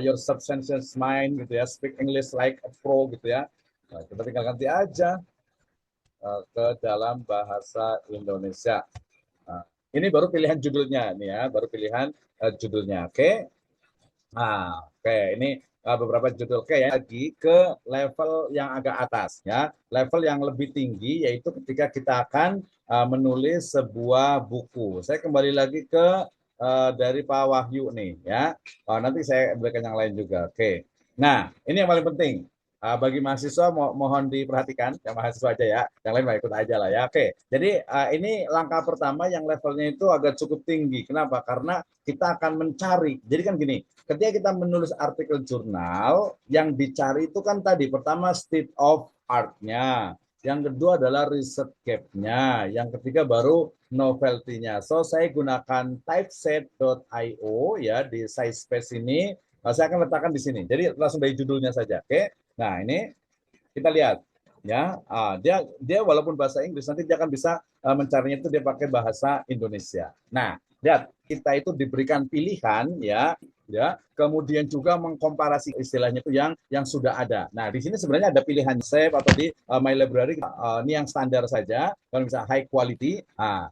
your subconscious mind gitu ya. Speak English like a pro gitu ya. Nah, kita tinggal ganti aja ke dalam bahasa Indonesia. Nah, ini baru pilihan judulnya nih ya, baru pilihan judulnya. Oke. Nah, oke, ini beberapa judul. Oke ya, lagi ke level yang agak atas ya. Level yang lebih tinggi yaitu ketika kita akan menulis sebuah buku. Saya kembali lagi ke dari Pak Wahyu nih ya. Nanti saya berikan yang lain juga. Oke. Nah, ini yang paling penting. Bagi mahasiswa mohon diperhatikan, yang mahasiswa aja ya, yang lain ikut aja lah ya. Oke, jadi ini langkah pertama yang levelnya itu agak cukup tinggi. Kenapa? Karena kita akan mencari. Jadi kan gini, ketika kita menulis artikel jurnal, yang dicari itu kan tadi pertama state of art-nya, yang kedua adalah research gap-nya, yang ketiga baru novelty-nya. So saya gunakan typeset.io ya di size space ini. Saya akan letakkan di sini. Jadi langsung dari judulnya saja. Oke. Nah, ini kita lihat. Ya, dia walaupun bahasa Inggris nanti dia akan bisa mencarinya itu dia pakai bahasa Indonesia. Nah, lihat kita itu diberikan pilihan ya, kemudian juga mengkomparasi istilahnya itu yang sudah ada. Nah, di sini sebenarnya ada pilihan save atau di My Library ini yang standar saja, kalau misalnya high quality.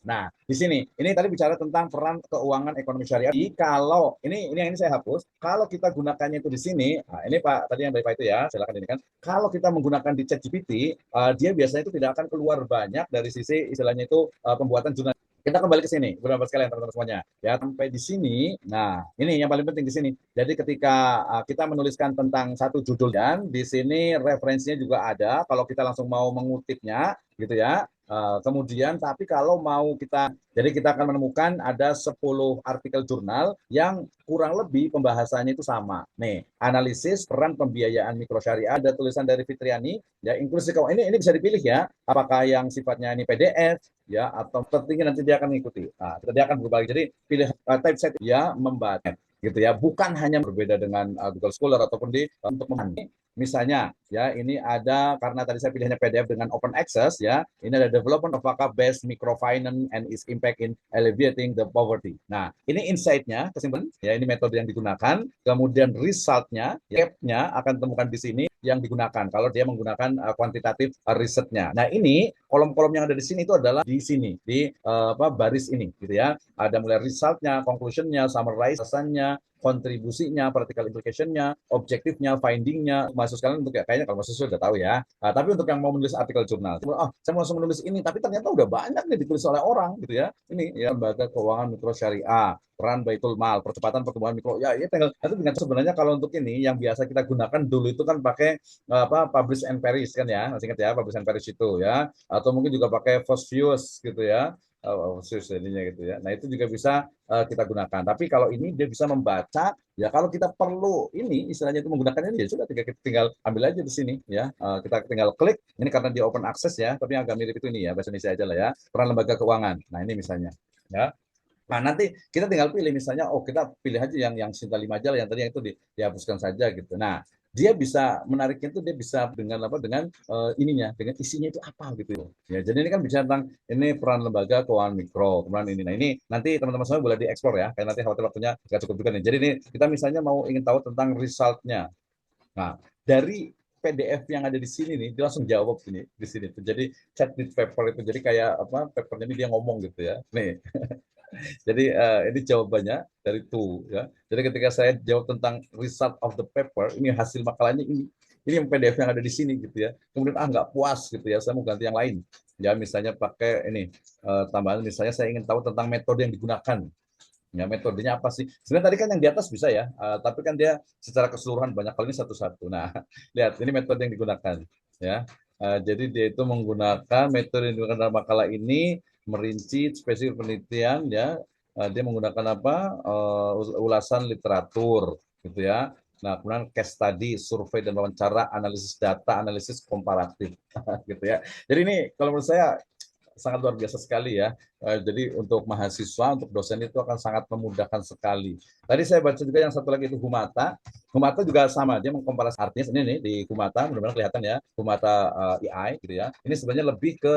Nah, di sini ini tadi bicara tentang peran keuangan ekonomi syariah. Kalau ini saya hapus, kalau kita gunakannya itu di sini, ini Pak tadi yang dari Pak itu ya, silakan ini kan. Kalau kita menggunakan di ChatGPT, dia biasanya itu tidak akan keluar banyak dari sisi istilahnya itu pembuatan jurnal. Kita kembali ke sini, beberapa sekalian teman-teman semuanya. Ya, sampai di sini. Nah, ini yang paling penting di sini. Jadi ketika kita menuliskan tentang satu judul dan di sini referensinya juga ada. Kalau kita langsung mau mengutipnya, gitu ya. Kemudian, tapi kalau mau jadi kita akan menemukan ada 10 artikel jurnal yang kurang lebih pembahasannya itu sama. Nih, analisis peran pembiayaan mikro syariah, ada tulisan dari Fitriani, ya inklusi keuangan. Ini bisa dipilih ya, apakah yang sifatnya ini PDF, ya atau tertinggi nanti dia akan mengikuti. Nah, dia akan berubah. Jadi pilih typeset ya membaca gitu ya, bukan hanya berbeda dengan Google Scholar ataupun untuk memahami. Misalnya ya ini ada karena tadi saya pilihnya PDF dengan open access ya, ini ada development of based microfinance and its impact in alleviating the poverty. Nah, ini insight-nya, kesimpulan ya, ini metode yang digunakan, kemudian result-nya, gap-nya akan temukan di sini yang digunakan kalau dia menggunakan kuantitatif risetnya. Nah, ini kolom-kolom yang ada di sini itu adalah di sini di baris ini gitu ya. Ada mulai result-nya, conclusion-nya, summarize-nya, kontribusinya, practical implication-nya, objektifnya, finding-nya. Masuk sekalian untuk kayaknya kalau masuk sudah tahu ya. Tapi untuk yang mau menulis artikel jurnal, saya mau langsung menulis ini, tapi ternyata udah banyak nih ditulis oleh orang gitu ya. Ini ya lembaga keuangan mikro syariah, peran Baitul Mal, percepatan pertumbuhan mikro. Ya, tinggal itu dengan sebenarnya kalau untuk ini yang biasa kita gunakan dulu itu kan pakai Publish and Perish kan ya. Masih ingat ya Publish and Perish itu ya. Atau mungkin juga pakai Fosvius gitu ya. Jadinya gitu ya. Nah, itu juga bisa kita gunakan. Tapi kalau ini dia bisa membaca ya, kalau kita perlu ini istilahnya itu menggunakan ini ya sudah tinggal ambil aja di sini ya. Kita tinggal klik. Ini karena dia open access ya, tapi yang agak mirip itu ini ya, bahasa Indonesia aja lah ya. Peran lembaga keuangan. Nah, ini misalnya ya. Nah, nanti kita tinggal pilih misalnya, kita pilih aja yang Sinta 5 aja yang tadi yang itu dihapuskan saja gitu. Nah, dia bisa menariknya itu dia bisa dengan ininya, dengan isinya itu apa gitu. Ya, jadi ini kan bicara tentang ini peran lembaga keuangan mikro, kemudian ini. Nah, ini nanti teman-teman semua boleh dieksplor ya, karena nanti khawatir waktunya nggak cukup juga nih. Jadi ini kita misalnya mau ingin tahu tentang resultnya. Nah, dari PDF yang ada di sini nih, dia langsung jawab sini di sini. Jadi chat di paper itu, jadi kayak papernya ini dia ngomong gitu ya. Nih, jadi ini jawabannya dari itu ya. Jadi ketika saya jawab tentang result of the paper, ini hasil makalahnya ini yang PDF yang ada di sini gitu ya. Kemudian nggak puas gitu ya, saya mau ganti yang lain. Ya misalnya pakai ini tambahan, misalnya saya ingin tahu tentang metode yang digunakan. Ya metodenya apa sih? Sebenarnya tadi kan yang di atas bisa ya, tapi kan dia secara keseluruhan banyak kali ini satu-satu. Nah, lihat ini metode yang digunakan ya. Jadi dia itu menggunakan metode yang digunakan dalam makalah ini, merinci spesifik penelitian ya. Dia menggunakan ulasan literatur gitu ya. Nah, kemudian case study, survei dan wawancara, analisis data, analisis komparatif gitu ya. Jadi ini kalau menurut saya sangat luar biasa sekali ya. Jadi untuk mahasiswa, untuk dosen itu akan sangat memudahkan sekali. Tadi saya baca juga yang satu lagi itu Humata. Humata juga sama, dia mengkomparasi artinya ini nih di Humata, mudah-mudahan kelihatan ya, Humata AI gitu ya. Ini sebenarnya lebih ke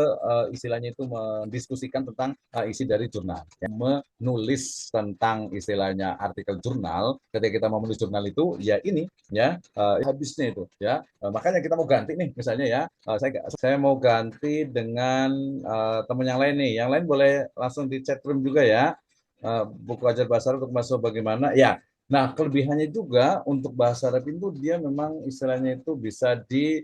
istilahnya itu mendiskusikan tentang isi dari jurnal. Yang menulis tentang istilahnya artikel jurnal, ketika kita mau menulis jurnal itu ya ini ya habisnya itu ya. Makanya kita mau ganti nih misalnya ya, saya mau ganti dengan teman yang lain nih. Yang lain boleh langsung di chat room juga ya. Buku ajar bahasa Arab untuk masuk bagaimana? Ya. Nah, kelebihannya juga untuk bahasa Arab itu dia memang istilahnya itu bisa di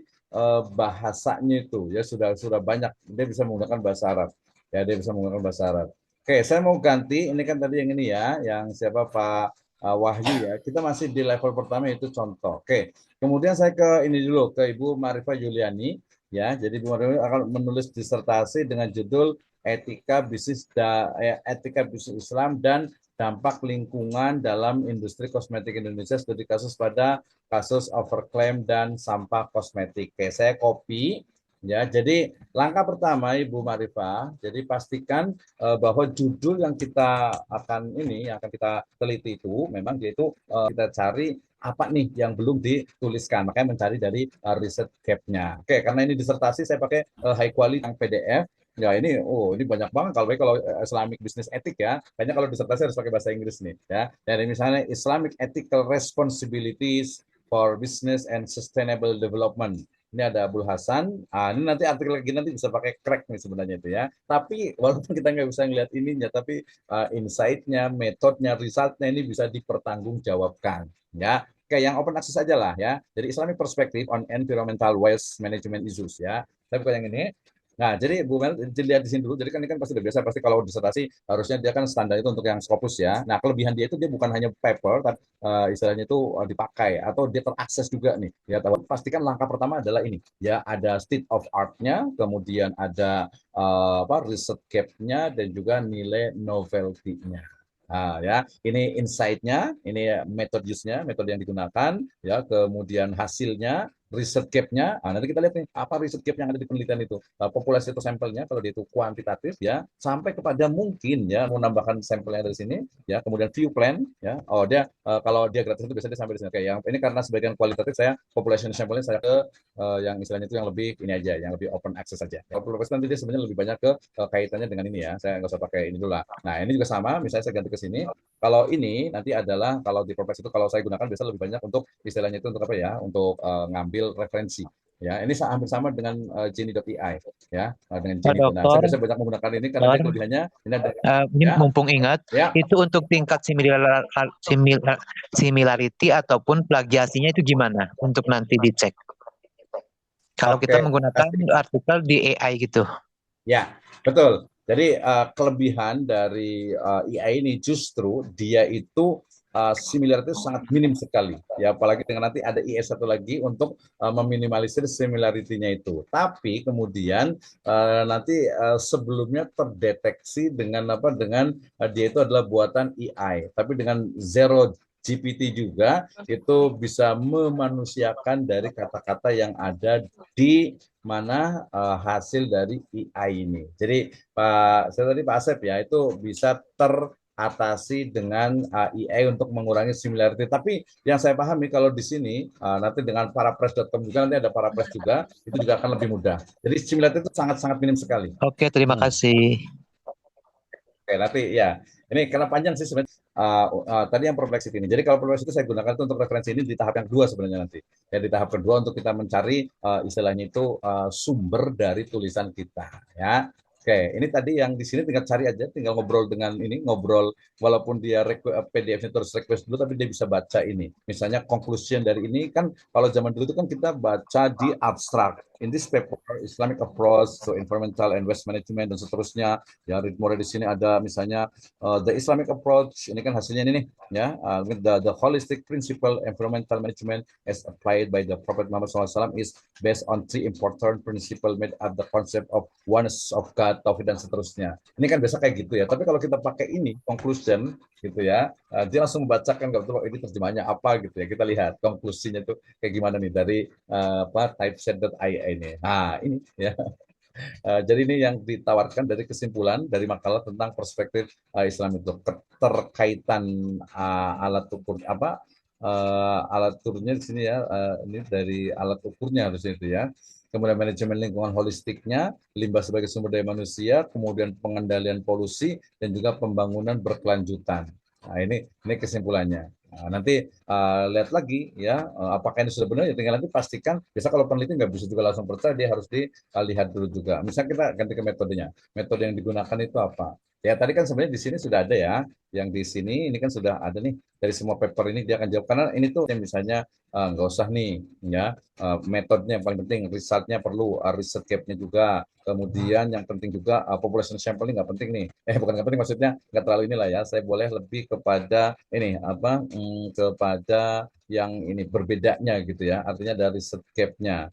bahasanya itu ya sudah banyak, dia bisa menggunakan bahasa Arab. Ya, dia bisa menggunakan bahasa Arab. Oke, saya mau ganti. Ini kan tadi yang ini ya, yang siapa Pak Wahyu ya. Kita masih di level pertama yaitu contoh. Oke. Kemudian saya ke ini dulu ke Ibu Marifah Yuliani. Ya, jadi Bu Marifah akan menulis disertasi dengan judul etika bisnis Islam dan dampak lingkungan dalam industri kosmetik Indonesia, studi kasus pada kasus overclaim dan sampah kosmetik. Oke, saya copy Ya, jadi langkah pertama Ibu Marifah, jadi pastikan bahwa judul yang kita akan ini, yang akan kita teliti itu, memang dia itu kita cari apa nih yang belum dituliskan, makanya mencari dari riset gap-nya. Oke, karena ini disertasi saya pakai high quality yang PDF. Ya ini banyak banget kalau Islamic Business Ethic ya. Kayaknya kalau disertasi harus pakai bahasa Inggris nih ya. Dari misalnya Islamic Ethical Responsibilities for Business and Sustainable Development. Ini ada Abdul Hasan. Ini nanti artikel lagi nanti bisa pakai crack nih sebenarnya itu ya. Tapi walaupun kita nggak bisa ngeliat ininya, tapi insight-nya, metodenya, resultnya ini bisa dipertanggungjawabkan. Ya, kayak yang open access aja lah ya. Jadi Islamic Perspective on Environmental Waste Management Issues ya. Saya buka yang ini. Nah, jadi Bu Mel, dilihat di sini dulu. Jadi kan ini kan pasti udah biasa, pasti kalau disertasi harusnya dia kan standar itu untuk yang Scopus ya. Nah, kelebihan dia itu dia bukan hanya paper, tapi istilahnya itu dipakai atau dia terakses juga nih. Ya, tahu pastikan langkah pertama adalah ini. Ya, ada state of art-nya, kemudian ada riset gap-nya dan juga nilai novelty-nya. Nah, ya, ini insight-nya, ini method use-nya, metode yang digunakan, ya, kemudian hasilnya, riset gap-nya. Nanti kita lihat nih apa riset gap yang ada di penelitian itu. Populasi itu sampelnya kalau dia itu kuantitatif ya, sampai kepada mungkin ya mau nambahkan sampel yang dari sini ya, kemudian view plan ya. Oh, dia kalau dia gratis itu biasanya dia sampai di sini. Oke, yang ini karena sebagian kualitatif saya population sampelnya saya ke yang istilahnya itu yang lebih ini aja, yang lebih open access saja. Kalau populasi nanti dia sebenarnya lebih banyak ke kaitannya dengan ini ya. Saya nggak usah pakai ini dulu lah. Nah, ini juga sama, misalnya saya ganti ke sini. Kalau ini nanti adalah kalau di Progress itu kalau saya gunakan biasanya lebih banyak untuk istilahnya itu untuk apa ya? Untuk ngambil referensi. Ya, ini hampir sama dengan Gini.ai ya, dengan Pak Gini. Nah, saya Dokter, biasa banyak menggunakan ini karena dia kelebihannya ini ada ini ya, mumpung ingat, ya. itu untuk tingkat similarity ataupun plagiasinya itu gimana untuk nanti dicek? Kalau kita Oke. menggunakan artikel di AI gitu. Ya, betul. Jadi kelebihan dari AI ini justru dia itu similaritas sangat minim sekali. Ya, apalagi dengan nanti ada IS satu lagi untuk meminimalisir similarity-nya itu. Tapi kemudian nanti sebelumnya terdeteksi dengan apa? Dengan dia itu adalah buatan AI. Tapi dengan zero GPT juga itu bisa memanusiakan dari kata-kata yang ada di mana hasil dari AI ini. Jadi saya tadi Pak Asep ya itu bisa teratasi dengan AI untuk mengurangi similarity. Tapi yang saya pahami kalau di sini nanti dengan parapress.com juga nanti ada parapress juga itu juga akan lebih mudah. Jadi similarity itu sangat-sangat minim sekali. Oke, terima kasih. Oke, nanti ya. Ini karena panjang sih sebenarnya. Tadi yang perplexity ini. Jadi kalau perplexity saya gunakan itu untuk referensi ini di tahap yang kedua sebenarnya nanti. Ya di tahap kedua untuk kita mencari istilahnya itu sumber dari tulisan kita. Ya. Oke, ini tadi yang di sini tinggal cari aja, tinggal ngobrol dengan ini, ngobrol walaupun dia PDF-nya terus request dulu, tapi dia bisa baca ini. Misalnya conclusion dari ini kan kalau zaman dulu itu kan kita baca di abstrak. In this paper, Islamic approach to environmental and waste management dan seterusnya. Ya, read di sini ada misalnya the Islamic approach. Ini kan hasilnya ini nih, ya. The holistic principle environmental management as applied by the Prophet Muhammad SAW is based on three important principle made up the concept of oneness of God, tauhid dan seterusnya. Ini kan biasa kayak gitu ya. Tapi kalau kita pakai ini conclusion gitu ya, dia langsung membacakan nggak betul ini terjemahnya apa gitu ya. Kita lihat konklusinya itu kayak gimana nih dari typeset.ai ini. Nah, ini ya. Jadi ini yang ditawarkan dari kesimpulan dari makalah tentang perspektif Islam itu keterkaitan alat ukur apa alat ukurnya di sini ya, ini dari alat ukurnya harusnya itu ya. Kemudian manajemen lingkungan holistiknya, limbah sebagai sumber daya manusia, kemudian pengendalian polusi dan juga pembangunan berkelanjutan. Nah, ini kesimpulannya. Nah, nanti lihat lagi ya apakah ini sudah benar ya, tinggal nanti pastikan. Biasa kalau peneliti nggak bisa juga langsung percaya, dia harus dilihat dulu juga. Misalnya kita ganti ke metodenya. Metode yang digunakan itu apa? Ya tadi kan sebenarnya di sini sudah ada ya. Yang di sini ini kan sudah ada nih dari semua paper ini dia akan jawab karena ini tuh yang misalnya nggak usah nih ya metodenya yang paling penting, resultnya perlu, riset gap-nya juga. Kemudian yang penting juga population sampling nggak penting nih. Bukan nggak penting maksudnya nggak terlalu inilah ya. Saya boleh lebih kepada ini apa kepada yang ini berbedanya gitu ya. Artinya dari riset gap-nya.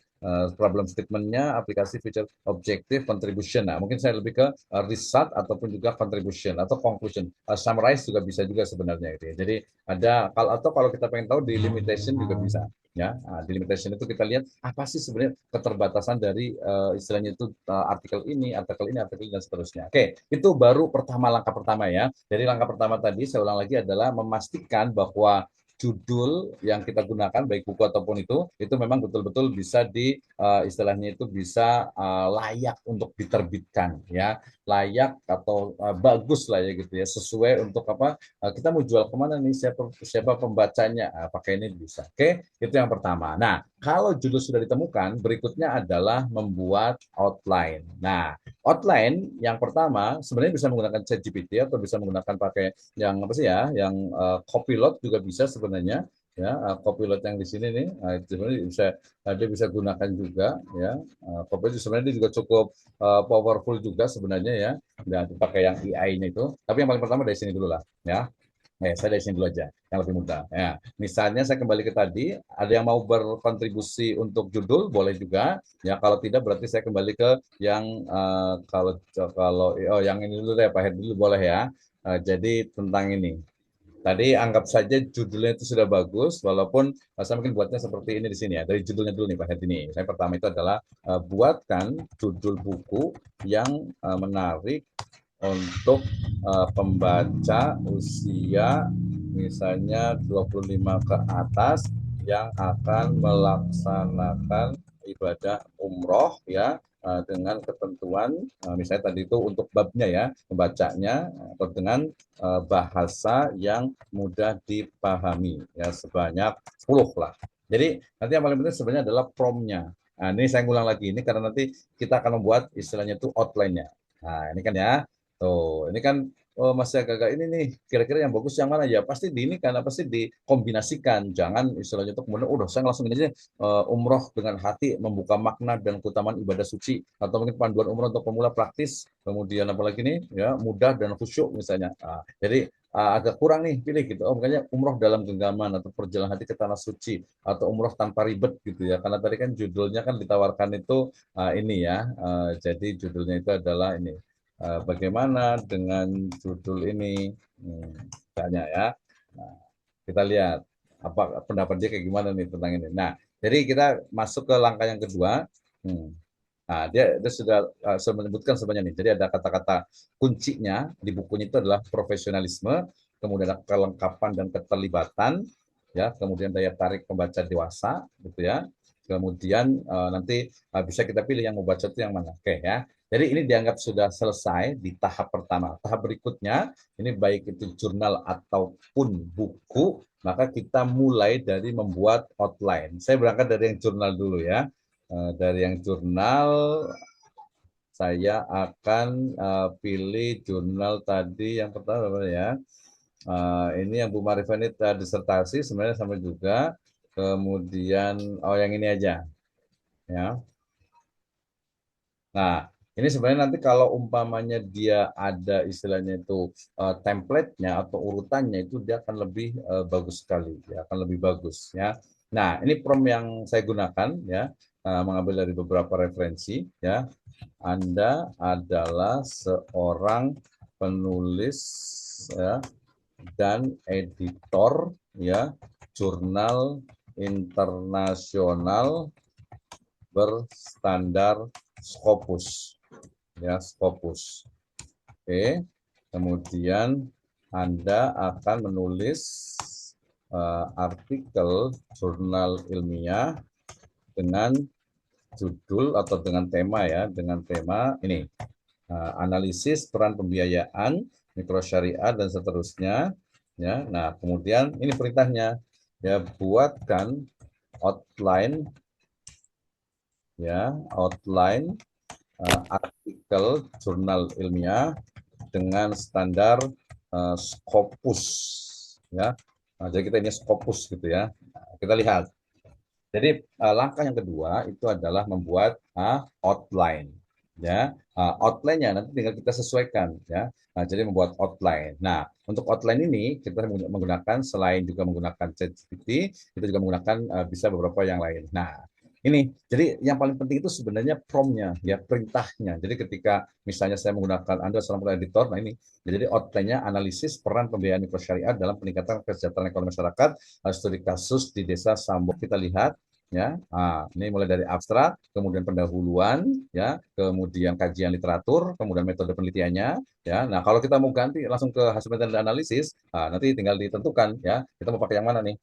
problem statement-nya, aplikasi, feature, objective, contribution. Nah, mungkin saya lebih ke result ataupun juga contribution atau conclusion. Summarize juga bisa juga sebenarnya gitu ya. Jadi ada kalau kita pengen tahu di limitation juga bisa. Ya, di limitation itu kita lihat apa sih sebenarnya keterbatasan dari istilahnya itu artikel ini, dan seterusnya. Oke, itu baru langkah pertama ya. Jadi langkah pertama tadi saya ulang lagi adalah memastikan bahwa judul yang kita gunakan baik buku ataupun itu memang betul-betul bisa istilahnya itu bisa layak untuk diterbitkan ya, layak atau bagus lah ya gitu ya, sesuai untuk apa kita mau jual kemana nih, siapa pembacanya, pakai ini bisa. Oke, itu yang pertama. Nah, kalau judul sudah ditemukan, berikutnya adalah membuat outline. Nah, outline yang pertama sebenarnya bisa menggunakan ChatGPT atau bisa menggunakan pakai yang apa sih ya, yang Copilot juga bisa sebenarnya ya. Copilot yang di sini nih, sebenarnya dia bisa gunakan juga ya. Copilot sebenarnya dia juga cukup powerful juga sebenarnya ya, dan pakai yang AI-nya itu. Tapi yang paling pertama dari sini dulu lah ya. Saya dari sini dulu aja, yang lebih mudah. Ya, misalnya saya kembali ke tadi, ada yang mau berkontribusi untuk judul, boleh juga. Ya, kalau tidak berarti saya kembali ke yang yang ini dulu deh, Pak Her dulu boleh ya. Jadi tentang ini. Tadi anggap saja judulnya itu sudah bagus, walaupun saya mungkin buatnya seperti ini di sini ya. Dari judulnya dulu nih Pak Hedi ini. Saya pertama itu adalah buatkan judul buku yang menarik untuk pembaca usia misalnya 25 ke atas yang akan melaksanakan ibadah umroh ya, dengan ketentuan misalnya tadi itu untuk babnya ya, membacanya atau dengan bahasa yang mudah dipahami ya, sebanyak 10 lah. Jadi nanti yang paling penting sebenarnya adalah prompt-nya. Nah, ini saya ngulang lagi ini karena nanti kita akan membuat istilahnya itu outline-nya. Nah, ini kan ya. Tuh, ini kan masih agak-agak ini nih, kira-kira yang bagus yang mana ya? Pasti ini karena pasti dikombinasikan. Jangan istilahnya itu kemudian udah saya langsung ini aja umroh dengan hati, membuka makna dan keutamaan ibadah suci, atau mungkin panduan umroh untuk pemula praktis. Kemudian apalagi nih ya, mudah dan khusyuk misalnya. Jadi agak kurang nih pilih gitu. Makanya umroh dalam genggaman atau perjalanan hati ke tanah suci atau umroh tanpa ribet gitu ya. Karena tadi kan judulnya kan ditawarkan itu ini ya. Jadi judulnya itu adalah ini. Bagaimana dengan judul ini, misalnya ya. Nah, kita lihat apa pendapat dia kayak gimana nih tentang ini. Nah, jadi kita masuk ke langkah yang kedua. Nah, dia sudah menyebutkan sebenarnya nih. Jadi ada kata-kata kuncinya di bukunya itu adalah profesionalisme, kemudian ada kelengkapan dan keterlibatan, ya, kemudian daya tarik pembaca dewasa, gitu ya. Kemudian nanti bisa kita pilih yang mau baca itu yang mana. Oke ya. Jadi ini dianggap sudah selesai di tahap pertama. Tahap berikutnya, ini baik itu jurnal ataupun buku, maka kita mulai dari membuat outline. Saya berangkat dari yang jurnal dulu ya. Dari yang jurnal, saya akan pilih jurnal tadi yang pertama apa ya. Ini yang Bu Marifah ini disertasi sebenarnya sama juga. Kemudian yang ini aja. Ya. Nah, ini sebenarnya nanti kalau umpamanya dia ada istilahnya itu template-nya atau urutannya itu dia akan lebih bagus sekali, ya, akan lebih bagus ya. Nah, ini prompt yang saya gunakan ya, mengambil dari beberapa referensi ya. Anda adalah seorang penulis ya dan editor ya jurnal internasional berstandar Scopus ya, Scopus. Oke, kemudian Anda akan menulis artikel jurnal ilmiah dengan judul atau dengan tema ya, dengan tema ini analisis peran pembiayaan mikrosyariah dan seterusnya ya. Nah, kemudian ini perintahnya ya, buatkan outline ya, outline artikel jurnal ilmiah dengan standar Scopus ya. Nah, jadi kita ini Scopus gitu ya. Nah, kita lihat. Jadi langkah yang kedua itu adalah membuat outline ya. Outline-nya nanti tinggal kita sesuaikan ya. Nah, jadi membuat outline. Nah, untuk outline ini kita menggunakan, selain juga menggunakan ChatGPT, kita juga menggunakan bisa beberapa yang lain. Nah, ini. Jadi yang paling penting itu sebenarnya prompt-nya, ya perintahnya. Jadi ketika misalnya saya menggunakan Anda seorang editor, nah ini. Jadi outline-nya analisis peran pembiayaan mikrosyariah dalam peningkatan kesejahteraan ekonomi masyarakat, studi kasus di desa Sambok. Kita lihat ya. Ini mulai dari abstrak, kemudian pendahuluan, ya, kemudian kajian literatur, kemudian metode penelitiannya, ya. Nah, kalau kita mau ganti langsung ke hasil metode analisis, nanti tinggal ditentukan ya, kita mau pakai yang mana nih,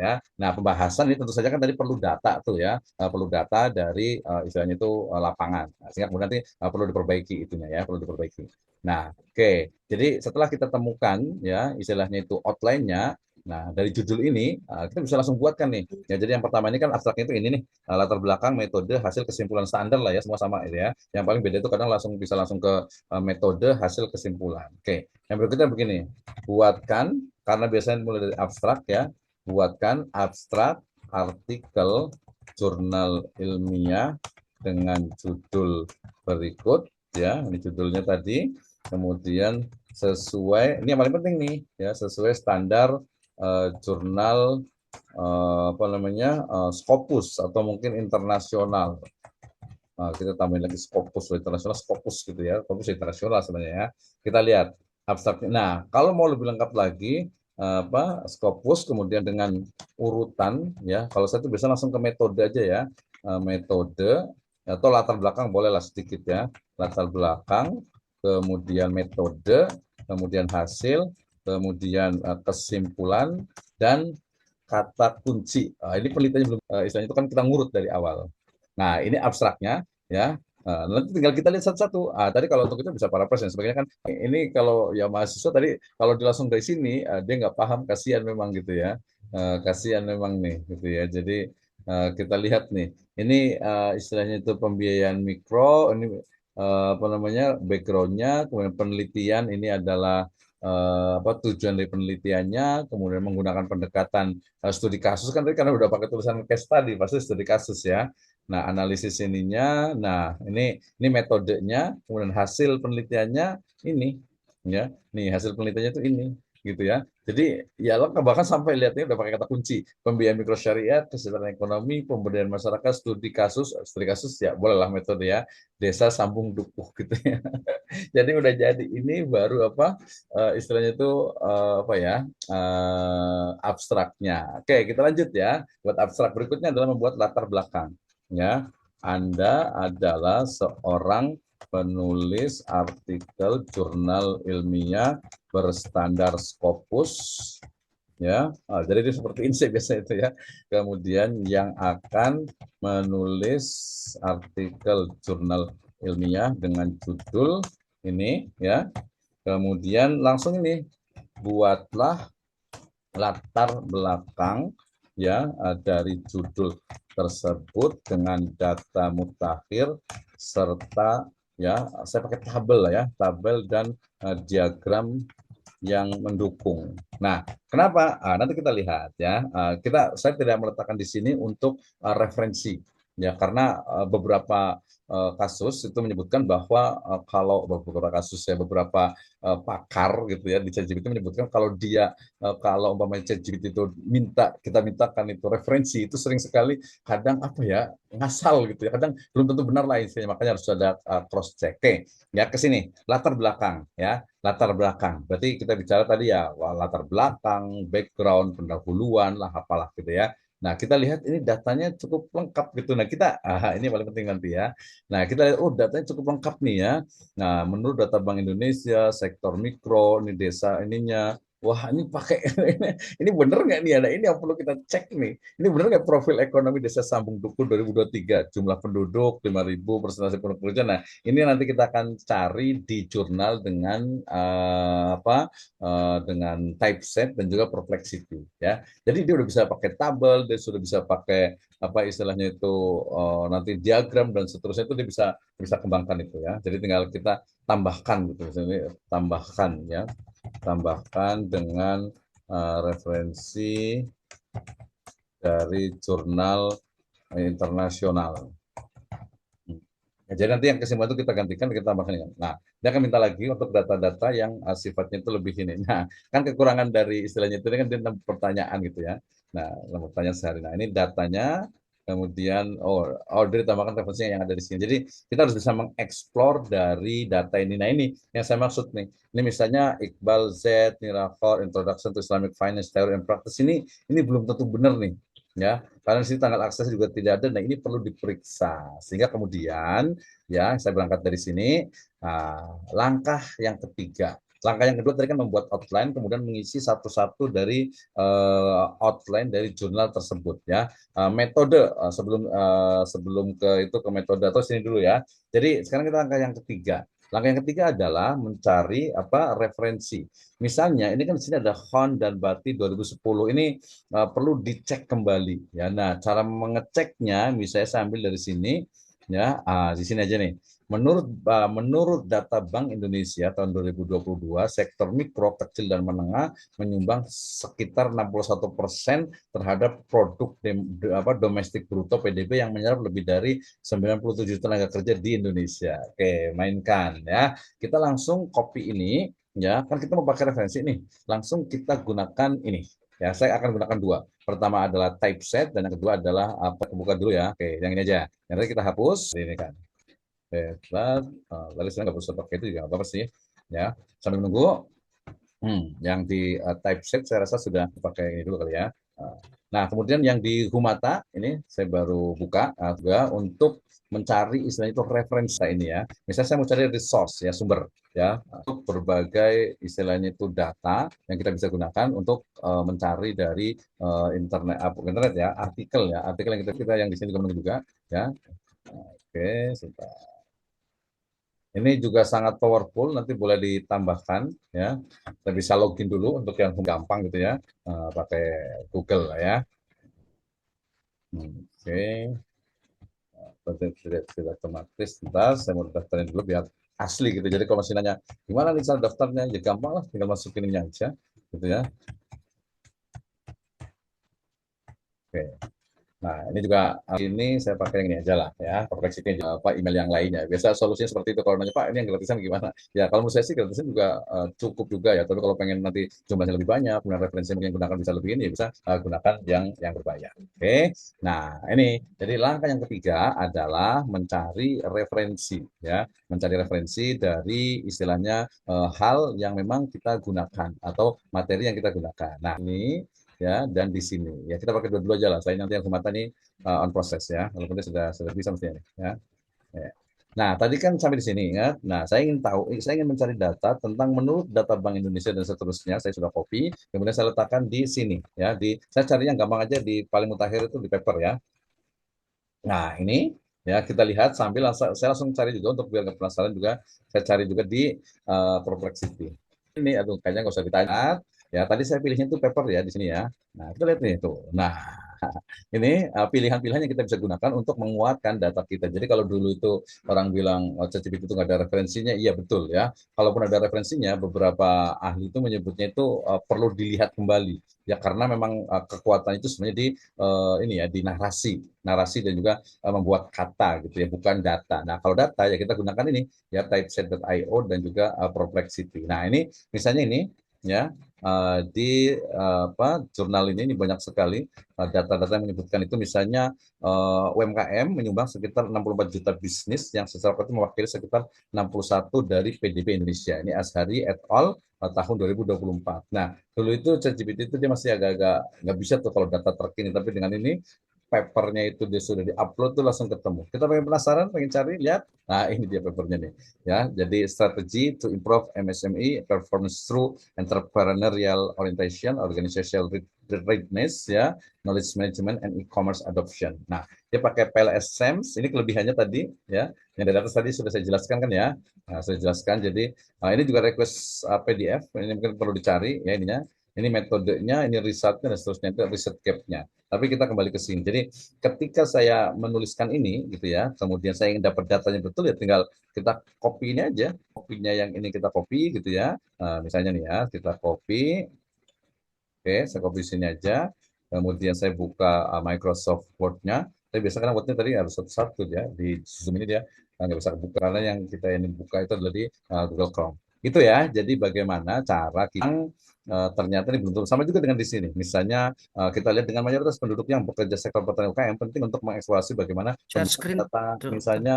ya. Nah, pembahasan ini tentu saja kan tadi perlu data tuh ya, perlu data dari istilahnya itu lapangan, sehingga kemudian nanti perlu diperbaiki itunya ya, perlu diperbaiki. Nah, oke. Jadi setelah kita temukan ya istilahnya itu outline-nya. Nah, dari judul ini kita bisa langsung buatkan nih. Ya, jadi yang pertama ini kan abstraknya itu ini nih, latar belakang, metode, hasil, kesimpulan standar lah ya, semua sama itu ya. Yang paling beda itu kadang bisa langsung ke metode, hasil, kesimpulan. Oke. Yang berikutnya begini, buatkan karena biasanya mulai dari abstrak ya, buatkan abstrak artikel jurnal ilmiah dengan judul berikut ya, ini judulnya tadi. Kemudian sesuai, ini yang paling penting nih ya, sesuai standar jurnal apa namanya Scopus atau mungkin internasional. Kita tambahin lagi Scopus internasional, Scopus gitu ya, Scopus internasional sebenarnya ya. Kita lihat abstraknya. Nah, kalau mau lebih lengkap lagi apa Scopus kemudian dengan urutan ya. Kalau saya tuh bisa langsung ke metode aja ya, metode atau latar belakang bolehlah sedikit ya, latar belakang, kemudian metode, kemudian hasil, kemudian kesimpulan dan kata kunci. Ini penelitiannya belum istilahnya itu kan kita ngurut dari awal. Nah, ini abstraknya ya. Nanti tinggal kita lihat satu-satu. Tadi kalau untuk itu bisa paraphrase dan sebagainya kan. Ini kalau ya mahasiswa tadi kalau langsung dari sini dia nggak paham, kasihan memang gitu ya. Kasihan memang nih gitu ya. Jadi kita lihat nih. Ini istilahnya itu pembiayaan mikro. Ini apa namanya backgroundnya, kemudian penelitian ini adalah apa tujuan dari penelitiannya, kemudian menggunakan pendekatan studi kasus kan tadi karena udah pakai tulisan case study pasti studi kasus ya. Nah, analisis ininya, nah ini metodenya, kemudian hasil penelitiannya ini ya. Nih hasil penelitiannya itu ini gitu ya. Jadi ya lengkap bahkan sampai lihatnya udah pakai kata kunci pembiayaan mikrosyariah, kesejahteraan ekonomi, pemberdayaan masyarakat, studi kasus ya bolehlah metode ya desa sambung dukuh gitu ya. Jadi udah jadi ini baru apa istilahnya itu apa ya abstraknya. Oke, kita lanjut ya. Buat abstrak berikutnya adalah membuat latar belakang. Ya, Anda adalah seorang penulis artikel jurnal ilmiah berstandar Scopus. Ya, jadi itu seperti ini biasanya itu ya. Kemudian yang akan menulis artikel jurnal ilmiah dengan judul ini ya. Kemudian langsung ini buatlah latar belakang ya dari judul tersebut dengan data mutakhir serta ya saya pakai tabel lah ya, tabel dan diagram yang mendukung. Nah, kenapa? Nanti kita lihat ya. Saya tidak meletakkan di sini untuk referensi ya karena beberapa kasus itu menyebutkan bahwa kalau beberapa kasus ya beberapa pakar gitu ya di ChatGPT menyebutkan kalau dia kalau umpamanya ChatGPT itu kita mintakan itu referensi itu sering sekali kadang apa ya ngasal gitu ya kadang belum tentu benar lah istilahnya makanya harus ada cross check. Oke, ya ke sini latar belakang ya. Latar belakang. Berarti kita bicara tadi ya latar belakang, background, pendahuluan lah apalah gitu ya. Nah, kita lihat ini datanya cukup lengkap gitu. Nah, ini yang paling penting nanti ya. Nah, kita lihat datanya cukup lengkap nih ya. Nah, menurut data Bank Indonesia, sektor mikro, ini desa ininya. Wah, ini pakai ini bener nggak nih ada ini yang perlu kita cek nih. Ini bener nggak profil ekonomi Desa Sambung Dukuh 2023 jumlah penduduk 5.000 persentase penduduk kerja. Nah, ini nanti kita akan cari di jurnal dengan dengan typeset dan juga perplexity ya. Jadi dia udah bisa pakai tabel, dia sudah bisa pakai apa istilahnya itu nanti diagram dan seterusnya itu dia bisa kembangkan itu ya. Jadi tinggal kita tambahkan gitu misalnya tambahkan dengan referensi dari jurnal internasional. Jadi nanti yang kesimpulan itu kita gantikan, kita tambahkan. Nah, dia akan minta lagi untuk data-data yang sifatnya itu lebih ini. Nah, kan kekurangan dari istilahnya itu kan dia pertanyaan gitu ya. Nah, pertanyaan sehari. Nah, ini datanya, kemudian order ditambahkan referensinya yang ada di sini. Jadi kita harus bisa mengeksplor dari data ini. Nah ini yang saya maksud nih. Ini misalnya Iqbal Z, Miracle, Introduction to Islamic Finance Theory and Practice ini belum tentu benar nih. Ya, karena di sini tanggal akses juga tidak ada. Nah, ini perlu diperiksa. Sehingga kemudian ya, saya berangkat dari sini. Langkah yang ketiga. Langkah yang kedua tadi kan membuat outline, kemudian mengisi satu-satu dari outline dari jurnal tersebut ya. Metode sebelum ke metode atau sini dulu ya. Jadi sekarang kita langkah yang ketiga. Langkah yang ketiga adalah mencari referensi. Misalnya ini kan di sini ada Hon dan Bati 2010 ini perlu dicek kembali ya. Nah, cara mengeceknya misalnya saya ambil dari sini ya, di sini aja nih. Menurut data Bank Indonesia tahun 2022, sektor mikro, kecil, dan menengah menyumbang sekitar 61% terhadap produk domestik bruto PDB yang menyerap lebih dari 97 juta tenaga kerja di Indonesia. Oke, mainkan ya. Kita langsung copy ini ya, kan kita mau pakai referensi nih. Langsung kita gunakan ini. Ya, saya akan gunakan dua. Pertama adalah typeset dan yang kedua adalah buka dulu ya. Oke, yang ini aja. Yang tadi kita hapus ini kan. Lalu saya nggak usah pakai itu juga apa sih ya, sambil menunggu yang di typeset saya rasa sudah pakai ini dulu kali ya. Nah kemudian yang di Humata ini saya baru buka juga untuk mencari istilahnya itu referensi ini ya. Misalnya saya mau cari resource ya, sumber ya, untuk berbagai istilahnya itu data yang kita bisa gunakan untuk mencari dari internet ya, artikel yang kita yang di sini juga ya. Oke, sebentar. Ini juga sangat powerful, nanti boleh ditambahkan ya. Kita bisa login dulu untuk yang gampang gitu ya, pakai Google ya. Oke, tidak otomatis. Sebentar, saya mau daftarin dulu biar asli gitu. Jadi kalau masih nanya gimana nih cara daftarnya, ya gampang lah, tinggal masukin ini aja gitu ya. Oke. Nah, ini juga ini saya pakai yang ini aja lah ya, Perplexity email yang lainnya. Biasa solusinya seperti itu. Kalau nanya Pak, ini yang gratisan gimana? Ya, kalau menurut saya sih gratisan juga cukup juga ya. Tapi kalau pengen nanti jumlahnya lebih banyak, kemudian referensi mungkin gunakan bisa lebih ini, ya bisa gunakan yang berbayar. Oke. Nah, ini jadi langkah yang ketiga adalah mencari referensi ya, mencari referensi dari istilahnya hal yang memang kita gunakan atau materi yang kita gunakan. Nah, ini ya, dan di sini ya kita pakai dua-dua aja lah. Saya nanti yang Humata ini on proses ya, walaupun dia sudah bisa mestinya ya. Nah tadi kan sampai di sini ya. Nah saya ingin mencari data tentang menurut data Bank Indonesia dan seterusnya. Saya sudah copy, kemudian saya letakkan di sini ya. Saya cari yang gampang aja di paling mutakhir itu di paper ya. Nah ini ya kita lihat sambil saya langsung cari juga untuk biar nggak penasaran juga. Saya cari juga di Perplexity. Ini aduh kayaknya nggak usah ditanya. Ya, tadi saya pilihnya itu paper ya di sini ya. Nah, kita lihat nih tuh. Nah, ini pilihan-pilihan yang kita bisa gunakan untuk menguatkan data kita. Jadi kalau dulu itu orang bilang ChatGPT itu nggak ada referensinya, iya betul ya. Kalaupun ada referensinya, beberapa ahli itu menyebutnya itu perlu dilihat kembali. Ya karena memang kekuatan itu sebenarnya di narasi dan juga membuat kata gitu ya, bukan data. Nah, kalau data ya kita gunakan ini ya typeset.io dan juga Perplexity. Nah, ini misalnya ini ya di jurnal ini banyak sekali data-data yang menyebutkan itu misalnya UMKM menyumbang sekitar 64 juta bisnis yang secara itu mewakili sekitar 61 dari PDB Indonesia. Ini Azhari et al. Tahun 2024. Nah, dulu itu ChatGPT itu dia masih agak-agak nggak bisa tuh kalau data terkini, tapi dengan ini papernya itu dia sudah diupload tuh langsung ketemu. Kita pengen penasaran, pengen cari, lihat. Nah, ini dia papernya nih. Ya, jadi strategi to improve MSME performance through entrepreneurial orientation, organizational readiness, ya, knowledge management and e-commerce adoption. Nah, dia pakai PLS SAMS. Ini kelebihannya tadi, ya. Yang dari atas tadi sudah saya jelaskan kan ya. Nah, saya jelaskan. Jadi ini juga request PDF. Ini mungkin perlu dicari ya ininya. Ini metodenya, ini risetnya dan seterusnya, itu riset gap-nya. Tapi kita kembali ke sini. Jadi ketika saya menuliskan ini gitu ya, kemudian saya ingin dapat datanya betul ya tinggal kita copy ini aja. Kopinya yang ini kita copy gitu ya. Misalnya nih ya, kita copy. Oke, saya copy sini aja. Kemudian saya buka Microsoft Word-nya. Tapi biasanya kan Word-nya tadi harus satu-satu ya. Di Zoom ini dia nggak bisa buka karena yang kita ini buka itu adalah di Google Chrome. Itu ya. Jadi bagaimana cara kita ternyata ini belum tentu. Sama juga dengan di sini. Misalnya kita lihat dengan mayoritas penduduk yang bekerja sektor pertanian UKM penting untuk mengeksplorasi bagaimana Share pembuatan screen, data, dokter. misalnya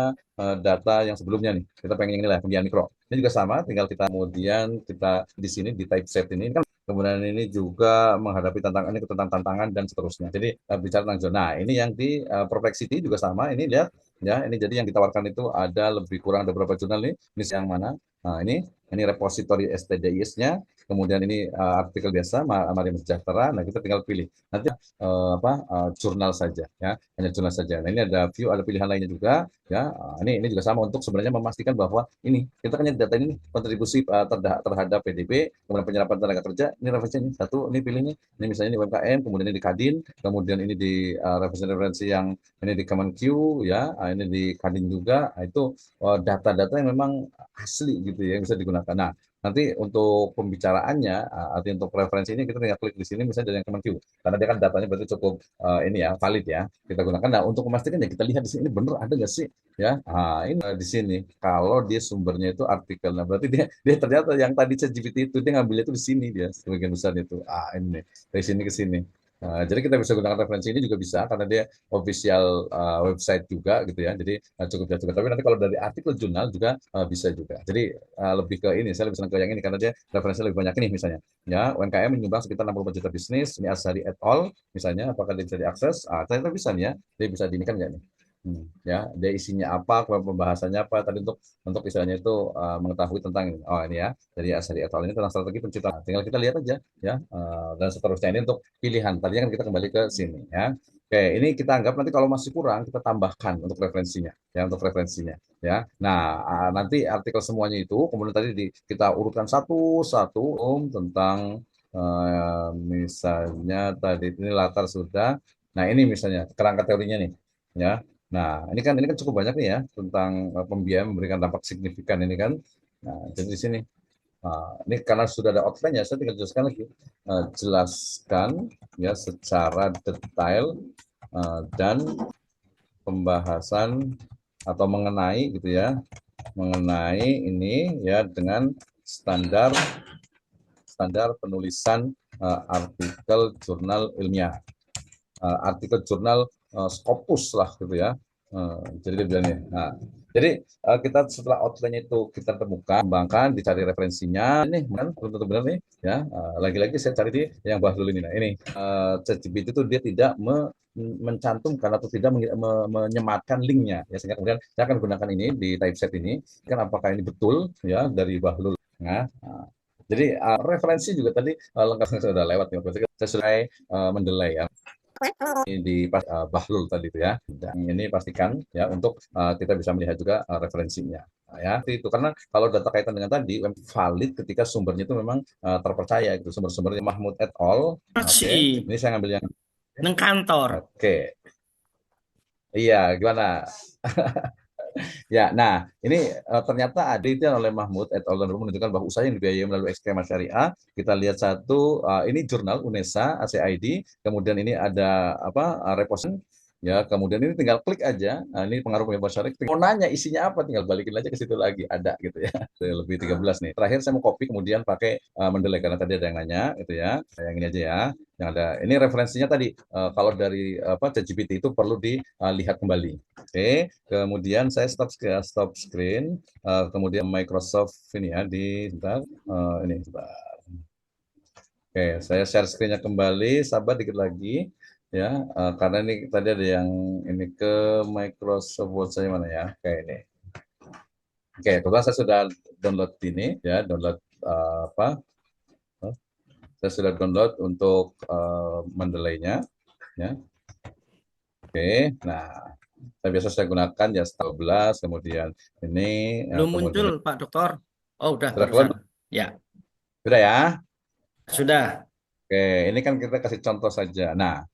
data yang sebelumnya nih. Kita pengen yang inilah pembiayaan mikro. Ini juga sama, tinggal kita kemudian kita di sini di typeset ini kan kemudian ini juga menghadapi tantangan ini tentang tantangan dan seterusnya. Jadi bicara tentang zona. Nah, ini yang di Perplexity juga sama. Ini lihat ya, ini jadi yang ditawarkan itu ada lebih kurang ada berapa jurnal nih? Ini yang mana? Nah, ini repository STDIS-nya, kemudian ini artikel biasa Mariam Sejahtera. Nah, kita tinggal pilih. Nanti jurnal saja ya, hanya jurnal saja. Nah, ini ada view, ada pilihan lainnya juga ya. Ini juga sama untuk sebenarnya memastikan bahwa ini kita kan data ini kontribusi terhadap PDB, kemudian penyerapan tenaga kerja, ini referensi ini satu, ini pilih ini misalnya ini UMKM, kemudian ini di Kadin, kemudian ini di referensi-referensi yang ini di Kemenq ya, ini di Kadin juga. Nah, itu data-data yang memang asli gitu ya yang bisa digunakan. Nah, nanti untuk pembicaraannya, artinya untuk referensi ini kita tinggal klik di sini misalnya dari yang Kemenq, karena dia kan datanya berarti cukup ini ya valid ya kita gunakan. Nah, untuk memastikan ya kita lihat di sini ini benar ada nggak sih ya. Ini di sini kalau dia sumbernya itu artikel, nah berarti dia ternyata yang tadi ChatGPT itu dia ngambilnya itu di sini dia sebagian besar itu. Ini dari sini ke sini. Jadi kita bisa gunakan referensi ini juga bisa karena dia official website juga gitu ya. Jadi cukup juga. Tapi nanti kalau dari artikel jurnal juga bisa juga. Jadi lebih ke ini, saya lebih senang ke yang ini karena dia referensi lebih banyak nih misalnya. Ya, UMKM menyumbang sekitar 64 juta bisnis. Ini Asari et al. Misalnya, apakah dia bisa diakses? Ternyata bisa nih ya. Dia bisa di ini kan nggak nih? Ya, dia isinya apa, pembahasannya apa tadi untuk istilahnya itu mengetahui tentang ini. Oh ini ya, dari Asari et al. Ini tentang strategi penciptaan. Tinggal kita lihat aja ya, dan seterusnya ini untuk pilihan. Tadinya kan kita kembali ke sini ya. Oke, ini kita anggap nanti kalau masih kurang kita tambahkan untuk referensinya ya, untuk referensinya ya. Nah, nanti artikel semuanya itu kemudian tadi kita urutkan satu-satu tentang misalnya tadi ini latar sudah. Nah, ini misalnya kerangka teorinya nih ya. Nah, ini kan cukup banyak nih ya tentang pembiayaan memberikan dampak signifikan ini kan. Nah, jadi di sini ini karena sudah ada outline ya, saya tinggal jelaskan lagi. Jelaskan ya secara detail dan pembahasan atau mengenai gitu ya, mengenai ini ya dengan standar penulisan artikel jurnal ilmiah, artikel jurnal Scopus lah gitu ya. Jadi dia bilang nah, jadi kita setelah outline itu kita temukan, kembangkan, dicari referensinya. Ini kan belum tentu benar nih ya. Lagi-lagi saya cari di yang Bahlul ini. Nah, ini ChatGPT itu dia tidak mencantumkan atau tidak menyematkan linknya ya, sehingga kemudian saya akan gunakan ini di typeset ini kan apakah ini betul ya dari Bahlul. Jadi referensi juga tadi lengkapnya sudah lewat nih. Saya sudah mendelay ya di Bahlul tadi itu ya. Dan ini pastikan ya untuk kita bisa melihat juga referensinya. Ya, itu karena kalau data kaitan dengan tadi valid ketika sumbernya itu memang terpercaya gitu. Sumber-sumbernya Mahmud et al. Oke. Ini saya ngambil yang Neng kantor. Oke. Iya, gimana? Ya, nah ini ternyata ada itu oleh Mahmud et al. Menunjukkan bahwa usaha yang dibiayai melalui skema syariah. Kita lihat satu, ini jurnal UNESA ACID, kemudian ini ada apa reposan. Ya, kemudian ini tinggal klik aja. Nah, ini pengaruh pengembang syariah. Mau nanya isinya apa, tinggal balikin aja ke situ lagi. Ada gitu ya. Lebih 13 nih. Terakhir saya mau copy kemudian pakai mendelay karena tadi ada yang nanya gitu ya. Yang ini aja ya. Yang ada ini referensinya tadi kalau dari ChatGPT itu perlu dilihat kembali. Oke, kemudian saya stop screen, kemudian Microsoft ini ya sebentar, ini sebentar. Oke, saya share screen-nya kembali, sabar dikit lagi ya, karena ini tadi ada yang ini ke Microsoft Word saya mana ya, kayak ini. Oke, kebetulan saya sudah download ini ya, download apa? Saya sudah download untuk mendelaynya ya. Oke, nah saya gunakan ya 12, kemudian ini Belum kemudian muncul, Pak Dokter. Oh, udah sudah keluar, barusan. Ya, sudah ya. sudah. Oke, ini kan kita kasih contoh saja. Nah,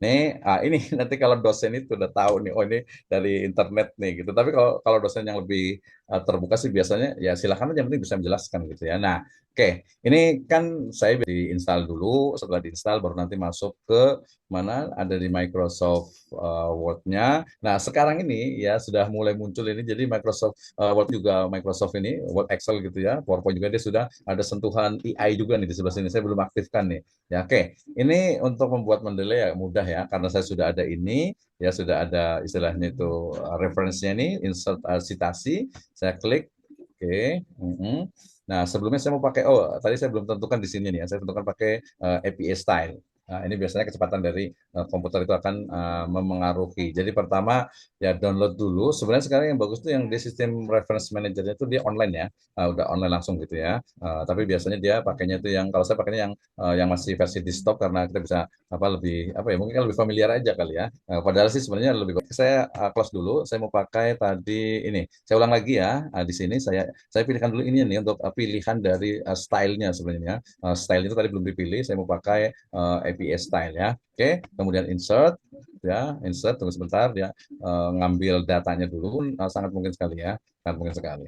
ini nanti kalau dosen itu udah tahu nih, oh ini dari internet nih gitu. Tapi kalau kalau dosen yang lebih terbuka sih biasanya ya silakan aja, yang penting bisa menjelaskan gitu ya. Nah, oke, ini kan saya diinstal dulu, setelah diinstal baru nanti masuk ke mana ada di Microsoft Word-nya. Nah, sekarang ini ya sudah mulai muncul ini, jadi Microsoft Word juga Microsoft ini, Word Excel gitu ya, PowerPoint juga dia sudah ada sentuhan AI juga nih di sebelah sini. Saya belum aktifkan nih. Ya, oke. Ini untuk membuat mendelay ya mudah ya, karena saya sudah ada ini, ya sudah ada istilahnya itu referensinya ini, insert citasi, saya klik, oke. Nah, sebelumnya saya mau pakai, oh tadi saya belum tentukan di sini nih ya, saya tentukan pakai API style. Nah, ini biasanya kecepatan dari komputer itu akan memengaruhi. Jadi pertama ya download dulu. Sebenarnya sekarang yang bagus tuh yang di sistem reference manager itu dia online ya, udah online langsung gitu ya. Tapi biasanya dia pakainya itu yang kalau saya pakainya yang masih versi desktop karena kita bisa lebih apa ya mungkin lebih familiar aja kali ya. Padahal sih sebenarnya lebih baik. Saya close dulu. Saya mau pakai tadi ini. Saya ulang lagi ya. Di sini saya pilihkan dulu ini nih untuk pilihan dari stylenya sebenarnya. Style itu tadi belum dipilih. Saya mau pakai API style ya. Oke, kemudian insert ya, insert tunggu sebentar ya, ngambil datanya dulu. Sangat mungkin sekali ya, sangat mungkin sekali.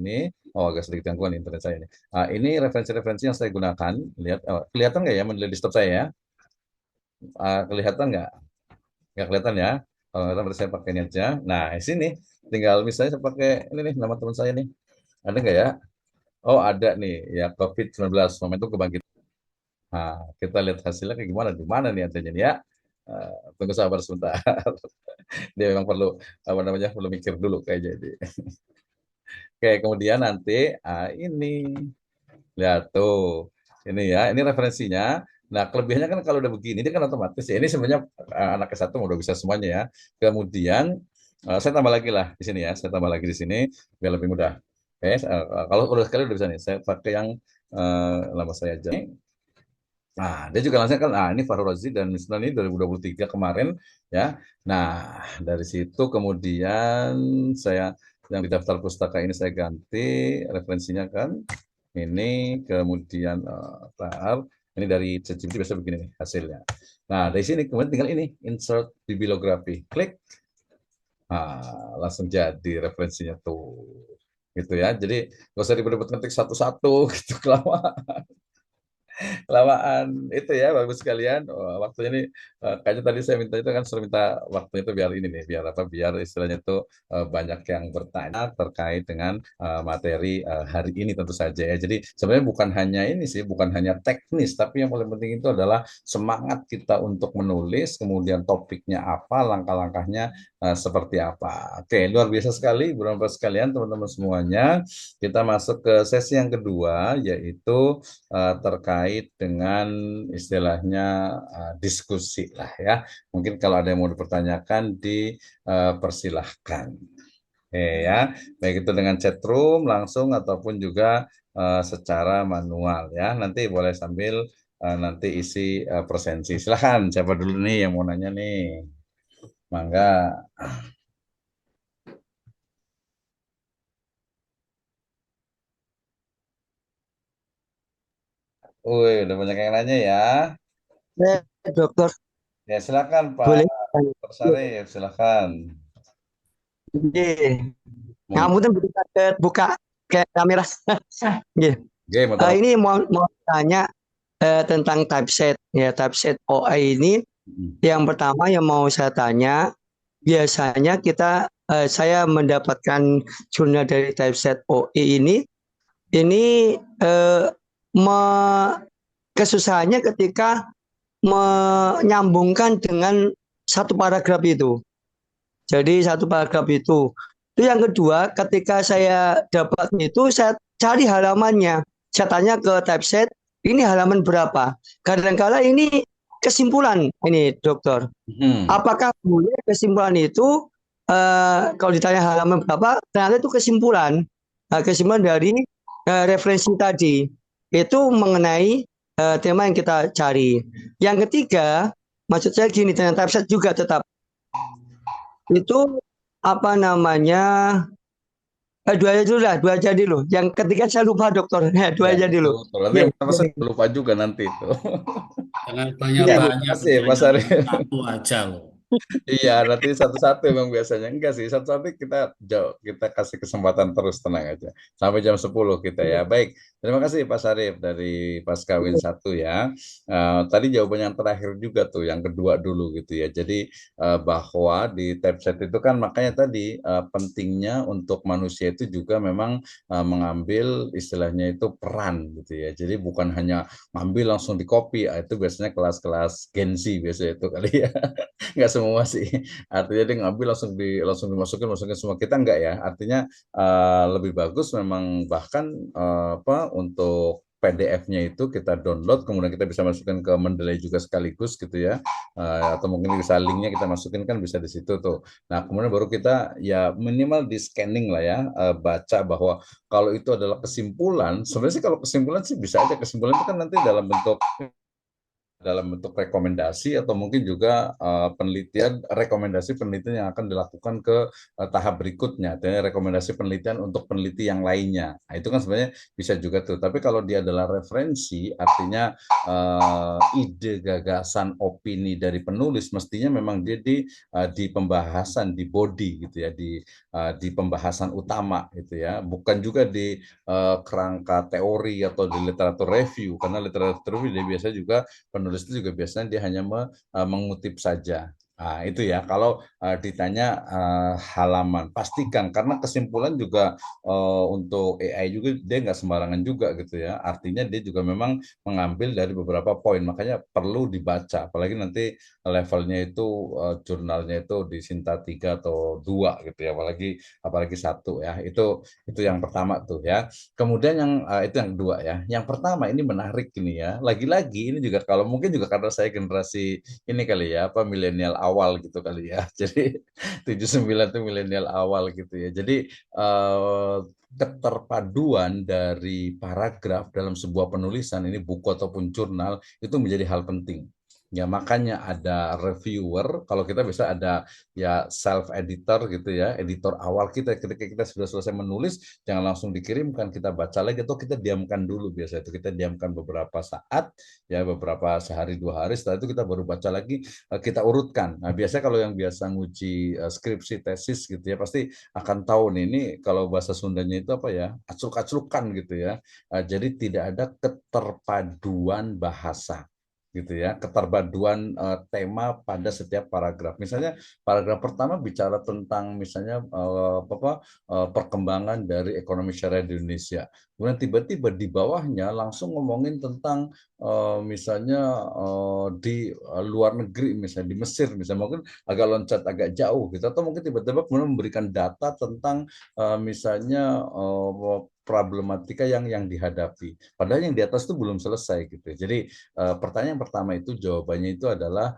Ini agak sedikit gangguan internet saya ini. Ini referensi-referensi yang saya gunakan. Lihat, kelihatan nggak ya mendelay desktop saya ya? Kelihatan nggak? Nggak kelihatan ya? Kalau nggak berarti saya pakai ini aja. Nah, di sini tinggal misalnya saya pakai ini nih nama teman saya nih. Ada nggak ya? Oh, ada nih ya COVID-19 momentum kebangkitan. Nah, kita lihat hasilnya kayak gimana, di mana nih adanya nih ya. Tunggu sabar sebentar. Dia memang perlu apa namanya perlu mikir dulu kayaknya ini. Oke, kemudian nanti ini lihat tuh ini ya, ini referensinya. Nah, kelebihannya kan kalau udah begini, dia kan otomatis ya. Ini sebenarnya anak S1 udah bisa semuanya ya. Kemudian saya tambah lagi lah di sini ya. Saya tambah lagi di sini biar lebih mudah. Oke, kalau udah sekali udah bisa nih. Saya pakai yang lama saya aja. Nah, dia juga langsung kan, ini Fahru Razi dan Misnan ini 2023 kemarin ya. Nah, dari situ kemudian saya yang di daftar pustaka ini saya ganti referensinya kan ini, kemudian tar ini dari ChatGPT biasa begini nih hasilnya. Nah, dari sini kemudian tinggal ini insert bibliografi, klik, langsung jadi referensinya tuh, gitu ya. Jadi nggak usah ribet-ribet ngetik satu-satu gitu kelamaan itu ya bagus sekalian. Waktunya nih kayaknya tadi saya minta itu kan suruh minta waktunya itu biar ini nih biar apa biar istilahnya itu banyak yang bertanya terkait dengan materi hari ini tentu saja ya. Jadi sebenarnya bukan hanya ini sih, bukan hanya teknis, tapi yang paling penting itu adalah semangat kita untuk menulis, kemudian topiknya apa, langkah-langkahnya seperti apa. Oke, luar biasa sekali Bapak sekalian, teman-teman semuanya. Kita masuk ke sesi yang kedua yaitu terkait dengan istilahnya diskusi lah ya. Mungkin kalau ada yang mau dipertanyakan dipersilahkan. Ya, baik itu dengan chat room langsung ataupun juga secara manual ya. Nanti boleh sambil nanti isi presensi. Silahkan, siapa dulu nih yang mau nanya nih? Mangga. Udah banyak yang nanya ya. Dokter, Ya, silakan Pak boleh? Syarif, silakan. Nggih. Mau Ngapunten buka kayak kamera. Nggih. game atau apa? Ini mau tanya tentang typeset ya, typeset OI ini. Yang pertama yang mau saya tanya, biasanya saya mendapatkan jurnal dari typeset OI ini kesusahannya ketika menyambungkan dengan satu paragraf itu. Jadi satu paragraf itu. Yang kedua, ketika saya dapat itu, saya cari halamannya. Saya tanya ke typeset, ini halaman berapa? Kadang-kala ini kesimpulan, ini dokter. Apakah boleh kesimpulan itu, kalau ditanya halaman berapa, ternyata itu kesimpulan. Kesimpulan dari referensi tadi. Itu mengenai tema yang kita cari. Yang ketiga, maksud saya gini, dengan typeset juga tetap itu apa namanya Dua aja dulu lah, dua aja dulu. Yang ketiga saya lupa dokter. Dua Ya, aja dulu. betul. Nanti Iya, yang pertama saya lupa juga nanti itu. Jangan iya, Ya, Bu. banyak-banyak, makasih Pak pertanyaannya Sarif. satu aja loh. Iya, nanti satu-satu emang biasanya. Enggak sih, satu-satu kita kasih kesempatan terus, tenang aja. Sampai jam 10 kita ya. Baik, terima kasih Pak Sarif dari Pas Kawin satu ya. Tadi jawaban yang terakhir juga tuh, yang kedua dulu gitu ya. Jadi bahwa di typeset itu kan makanya tadi pentingnya untuk manusia itu juga memang mengambil istilahnya itu peran gitu ya. Jadi bukan hanya ngambil langsung di copy, itu biasanya kelas-kelas Gen Z biasanya itu kali ya. Nggak semua sih, artinya dia ngambil langsung dimasukin semua, kita enggak ya, artinya lebih bagus memang bahkan apa untuk PDF-nya itu kita download, kemudian kita bisa masukin ke Mendeley juga sekaligus gitu ya. Atau mungkin bisa linknya kita masukin kan bisa di situ tuh. Nah kemudian baru kita ya minimal di scanning lah ya, baca bahwa kalau itu adalah kesimpulan, sebenarnya sih kalau kesimpulan sih bisa aja, kesimpulan itu kan nanti dalam bentuk rekomendasi atau mungkin juga rekomendasi penelitian yang akan dilakukan ke tahap berikutnya, artinya rekomendasi penelitian untuk peneliti yang lainnya. Nah, itu kan sebenarnya bisa juga tuh. Tapi kalau dia adalah referensi, artinya ide, gagasan, opini dari penulis, mestinya memang dia di pembahasan, di body gitu ya, di pembahasan utama gitu ya, bukan juga di kerangka teori atau di literatur review, karena literatur review dia biasa juga penulis itu juga biasanya dia hanya mengutip saja. Nah, itu ya, kalau ditanya halaman, pastikan, karena kesimpulan juga untuk AI juga dia nggak sembarangan juga gitu ya. Artinya dia juga memang mengambil dari beberapa poin, makanya perlu dibaca. Apalagi nanti levelnya itu jurnalnya itu di Sinta 3 atau 2 gitu ya, apalagi satu ya. Itu yang pertama tuh ya. Kemudian itu yang kedua ya. Yang pertama ini menarik ini ya. Lagi-lagi ini juga kalau mungkin juga karena saya generasi ini kali ya, apa milenial awal gitu kali ya. Jadi 79 itu milenial awal gitu ya. Jadi keterpaduan dari paragraf dalam sebuah penulisan ini buku ataupun jurnal itu menjadi hal penting. Ya makanya ada reviewer, kalau kita bisa ada ya self editor gitu ya, editor awal kita ketika kita sudah selesai menulis, jangan langsung dikirimkan, kita baca lagi atau kita diamkan dulu, biasa itu kita diamkan beberapa saat ya, beberapa sehari 2 hari, setelah itu kita baru baca lagi, kita urutkan. Nah biasanya kalau yang biasa nguji skripsi tesis gitu ya pasti akan tahu nih, ini kalau bahasa Sundanya itu apa ya, acluk-aclukan gitu ya. Jadi tidak ada keterpaduan bahasa gitu ya, keterpaduan tema pada setiap paragraf. Misalnya paragraf pertama bicara tentang misalnya perkembangan dari ekonomi syariah di Indonesia. Kemudian tiba-tiba di bawahnya langsung ngomongin tentang misalnya di luar negeri, misalnya di Mesir, misalnya mungkin agak loncat agak jauh gitu, atau mungkin tiba-tiba kemudian memberikan data tentang misalnya problematika yang dihadapi. Padahal yang di atas itu belum selesai gitu. Jadi pertanyaan pertama itu jawabannya itu adalah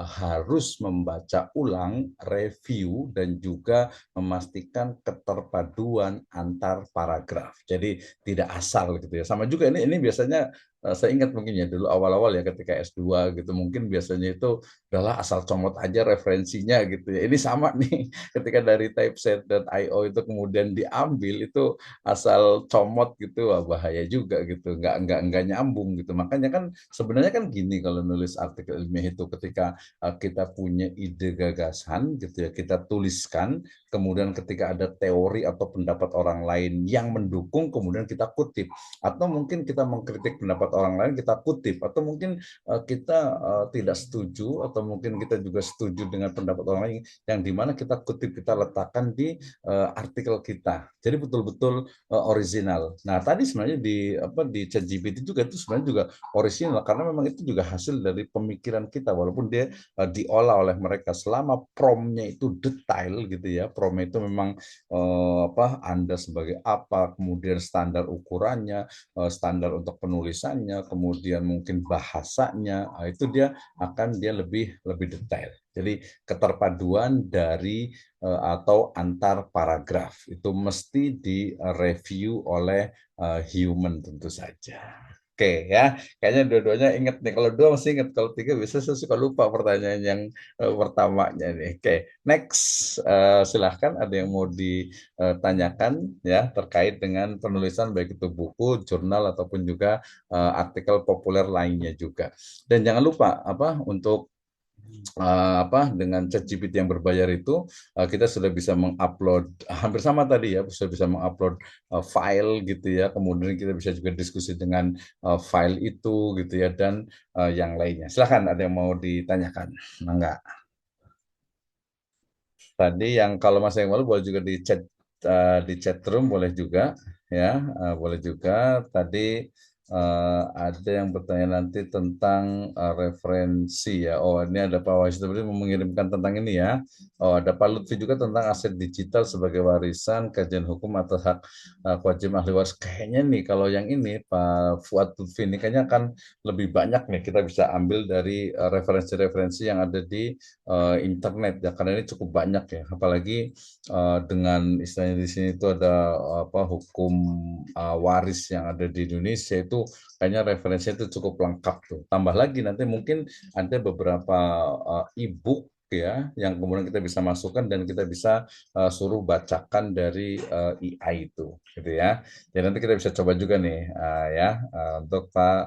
harus membaca ulang, review, dan juga memastikan keterpaduan antar paragraf. Jadi tidak asal gitu ya. Sama juga ini biasanya saya ingat mungkin ya dulu awal-awal ya ketika S2 gitu, mungkin biasanya itu adalah asal comot aja referensinya gitu ya. Ini sama nih ketika dari typeset.io itu kemudian diambil itu asal comot gitu, wah bahaya juga gitu, nggak nyambung gitu. Makanya kan sebenarnya kan gini, kalau nulis artikel ilmiah itu ketika kita punya ide gagasan gitu ya, kita tuliskan, kemudian ketika ada teori atau pendapat orang lain yang mendukung, kemudian kita kutip, atau mungkin kita mengkritik pendapat orang lain, kita kutip, atau mungkin kita tidak setuju, atau mungkin kita juga setuju dengan pendapat orang lain, yang dimana kita kutip, kita letakkan di artikel kita. Jadi betul-betul original. Nah tadi sebenarnya di ChatGPT juga itu sebenarnya juga original, karena memang itu juga hasil dari pemikiran kita, walaupun dia diolah oleh mereka, selama prompt-nya itu detail gitu ya. Prompt itu memang Anda sebagai apa, kemudian standar ukurannya, standar untuk penulisannya, kemudian mungkin bahasanya, itu dia lebih detail. Jadi keterpaduan dari atau antar paragraf itu mesti direview oleh human tentu saja. Oke ya, kayaknya dua-duanya inget nih. Kalau dua masih inget, kalau tiga bisa saya suka lupa pertanyaan yang pertamanya nih. Oke, next. Silahkan ada yang mau ditanyakan ya terkait dengan penulisan baik itu buku, jurnal ataupun juga artikel populer lainnya juga. Dan jangan lupa apa untuk apa dengan ChatGPT yang berbayar itu kita sudah bisa mengupload hampir sama tadi ya, sudah bisa mengupload file gitu ya, kemudian kita bisa juga diskusi dengan file itu gitu ya, dan yang lainnya. Silahkan ada yang mau ditanyakan. Enggak. Tadi yang kalau Mas yang malu boleh juga di chat room boleh juga ya, boleh juga. Tadi ada yang bertanya nanti tentang referensi ya. Oh, ini ada Pak Wahyu tadi mengirimkan tentang ini ya. Oh, ada Pak Lutfi juga tentang aset digital sebagai warisan, kajian hukum atas hak kewajiban ahli waris. Kayaknya nih kalau yang ini Pak Fuad Lutfi ini kayaknya akan lebih banyak nih kita bisa ambil dari referensi-referensi yang ada di internet ya, karena ini cukup banyak ya, apalagi dengan istilahnya di sini itu ada apa hukum waris yang ada di Indonesia itu kayaknya referensinya itu cukup lengkap tuh. Tambah lagi nanti mungkin ada beberapa e-book ya yang kemudian kita bisa masukkan dan kita bisa suruh bacakan dari AI itu gitu ya. Jadi nanti kita bisa coba juga nih ya untuk Pak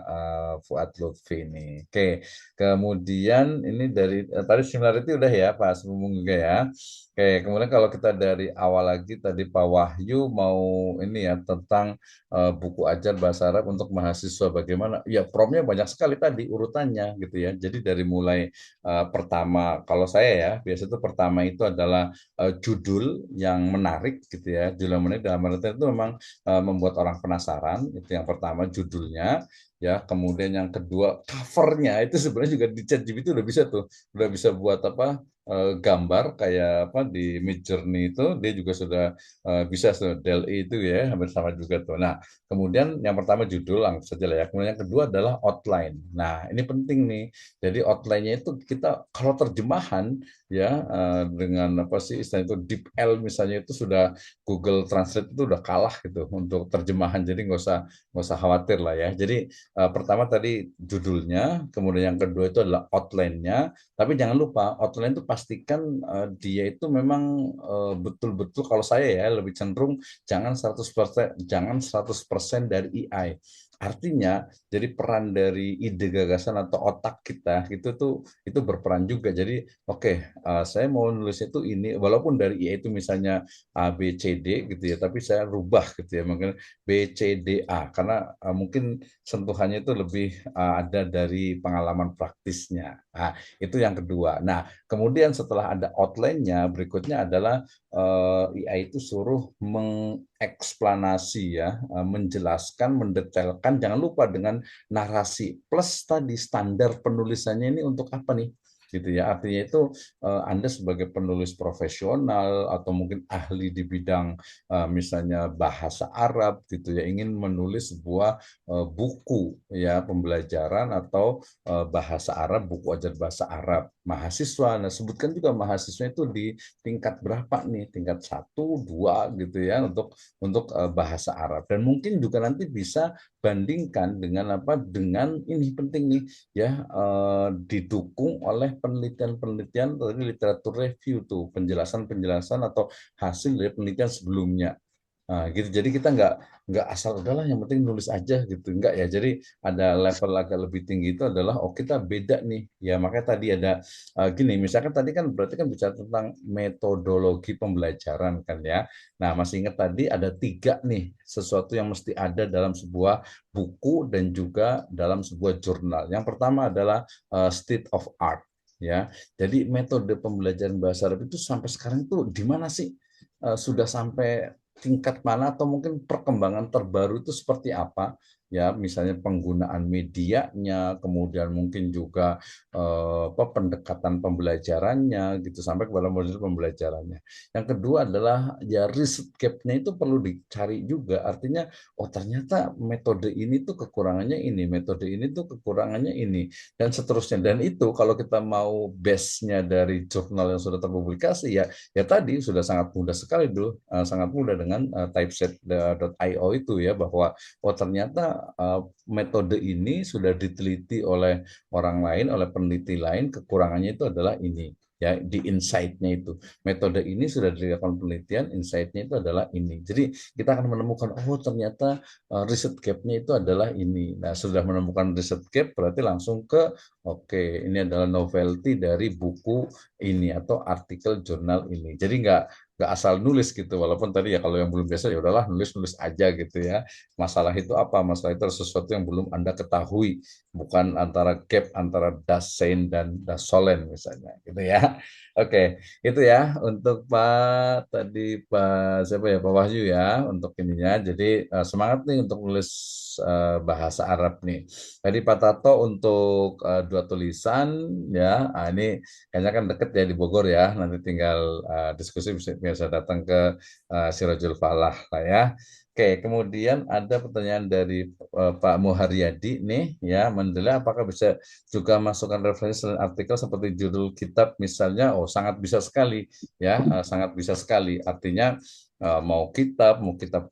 Fuad Lutfi ini. Oke. Kemudian ini dari tadi similarity udah ya Pak Sumung juga ya. Oke, kemudian kalau kita dari awal lagi tadi Pak Wahyu mau ini ya tentang buku ajar bahasa Arab untuk mahasiswa bagaimana? Ya promnya banyak sekali tadi urutannya gitu ya. Jadi dari mulai pertama kalau saya ya biasa itu pertama itu adalah judul yang menarik gitu ya. Judul yang menarik dalam artian itu memang membuat orang penasaran. Itu yang pertama judulnya. Ya, kemudian yang kedua covernya itu sebenarnya juga di ChatGPT udah bisa tuh, udah bisa buat apa gambar kayak apa di Midjourney itu dia juga sudah bisa DALL-E itu ya hampir sama juga tuh. Nah, kemudian yang pertama judul langsung saja lah ya. Kemudian yang kedua adalah outline. Nah, ini penting nih. Jadi outline-nya itu kita kalau terjemahan ya dengan apa sih istilah itu DeepL misalnya itu sudah Google Translate itu udah kalah gitu untuk terjemahan. Jadi nggak usah khawatir lah ya. Jadi pertama tadi judulnya, kemudian yang kedua itu adalah outline-nya. Tapi jangan lupa outline itu pastikan dia itu memang betul-betul kalau saya ya lebih cenderung jangan 100% dari AI. Artinya, jadi peran dari ide gagasan atau otak kita itu berperan juga. Jadi, oke, saya mau nulis itu ini, walaupun dari AI itu misalnya A, B, C, D gitu ya, tapi saya rubah gitu ya, mungkin B, C, D, A, karena mungkin sentuhannya itu lebih ada dari pengalaman praktisnya. Nah, itu yang kedua. Nah, kemudian setelah ada outline-nya, berikutnya adalah AI itu suruh mengeksplanasi ya, menjelaskan, mendetailkan. Jangan lupa dengan narasi plus tadi standar penulisannya ini untuk apa nih? Gitu ya. Artinya itu Anda sebagai penulis profesional atau mungkin ahli di bidang misalnya bahasa Arab gitu ya, ingin menulis sebuah buku ya pembelajaran atau bahasa Arab, buku ajar bahasa Arab mahasiswa. Nah, sebutkan juga mahasiswa itu di tingkat berapa nih? Tingkat 1, 2 gitu ya untuk bahasa Arab. Dan mungkin juga nanti bisa bandingkan dengan apa? Dengan ini penting nih ya didukung oleh penelitian-penelitian dari literatur review tuh, penjelasan-penjelasan atau hasil dari penelitian sebelumnya. Nah, gitu. Jadi kita nggak asal udahlah yang penting nulis aja gitu. Enggak ya. Jadi ada level agak lebih tinggi itu adalah oh kita beda nih. Ya makanya tadi ada gini, misalkan tadi kan berarti kan bicara tentang metodologi pembelajaran kan ya. Nah, masih ingat tadi ada 3 nih sesuatu yang mesti ada dalam sebuah buku dan juga dalam sebuah jurnal. Yang pertama adalah state of art ya. Jadi metode pembelajaran bahasa Arab itu sampai sekarang itu di mana sih? Sudah sampai tingkat mana atau mungkin perkembangan terbaru itu seperti apa ya, misalnya penggunaan medianya, kemudian mungkin juga pendekatan pembelajarannya gitu sampai kepada model pembelajarannya. Yang kedua adalah ya risk gap-nya itu perlu dicari juga, artinya oh ternyata metode ini tuh kekurangannya ini, metode ini tuh kekurangannya ini, dan seterusnya. Dan itu kalau kita mau base-nya dari jurnal yang sudah terpublikasi ya tadi sudah sangat mudah sekali dulu, sangat mudah dengan typeset.io itu ya, bahwa oh ternyata metode ini sudah diteliti oleh orang lain, oleh peneliti lain, kekurangannya itu adalah ini. Ya, di insight-nya itu. Metode ini sudah dilakukan penelitian, insight-nya itu adalah ini. Jadi kita akan menemukan, oh ternyata riset gap-nya itu adalah ini. Nah, sudah menemukan riset gap, berarti langsung ke, oke, ini adalah novelty dari buku ini atau artikel jurnal ini. Jadi nggak asal nulis gitu, walaupun tadi ya kalau yang belum biasa ya udahlah nulis aja gitu ya. Masalah itu apa? Masalah itu adalah sesuatu yang belum Anda ketahui, bukan antara gap antara Dasein dan Dasolen misalnya gitu ya. Oke, itu ya untuk Pak siapa ya, Pak Wahyu ya untuk ininya. Jadi semangat nih untuk nulis bahasa Arab nih. Tadi Pak Tato untuk dua tulisan ya. Ini kayaknya kan deket ya di Bogor ya. Nanti tinggal diskusi bisa datang ke Sirajul Falah lah ya. Oke, kemudian ada pertanyaan dari Pak Muharyadi nih ya, menilai apakah bisa juga masukkan referensi selain artikel seperti judul kitab misalnya. Oh, sangat bisa sekali ya, sangat bisa sekali. Artinya mau kitab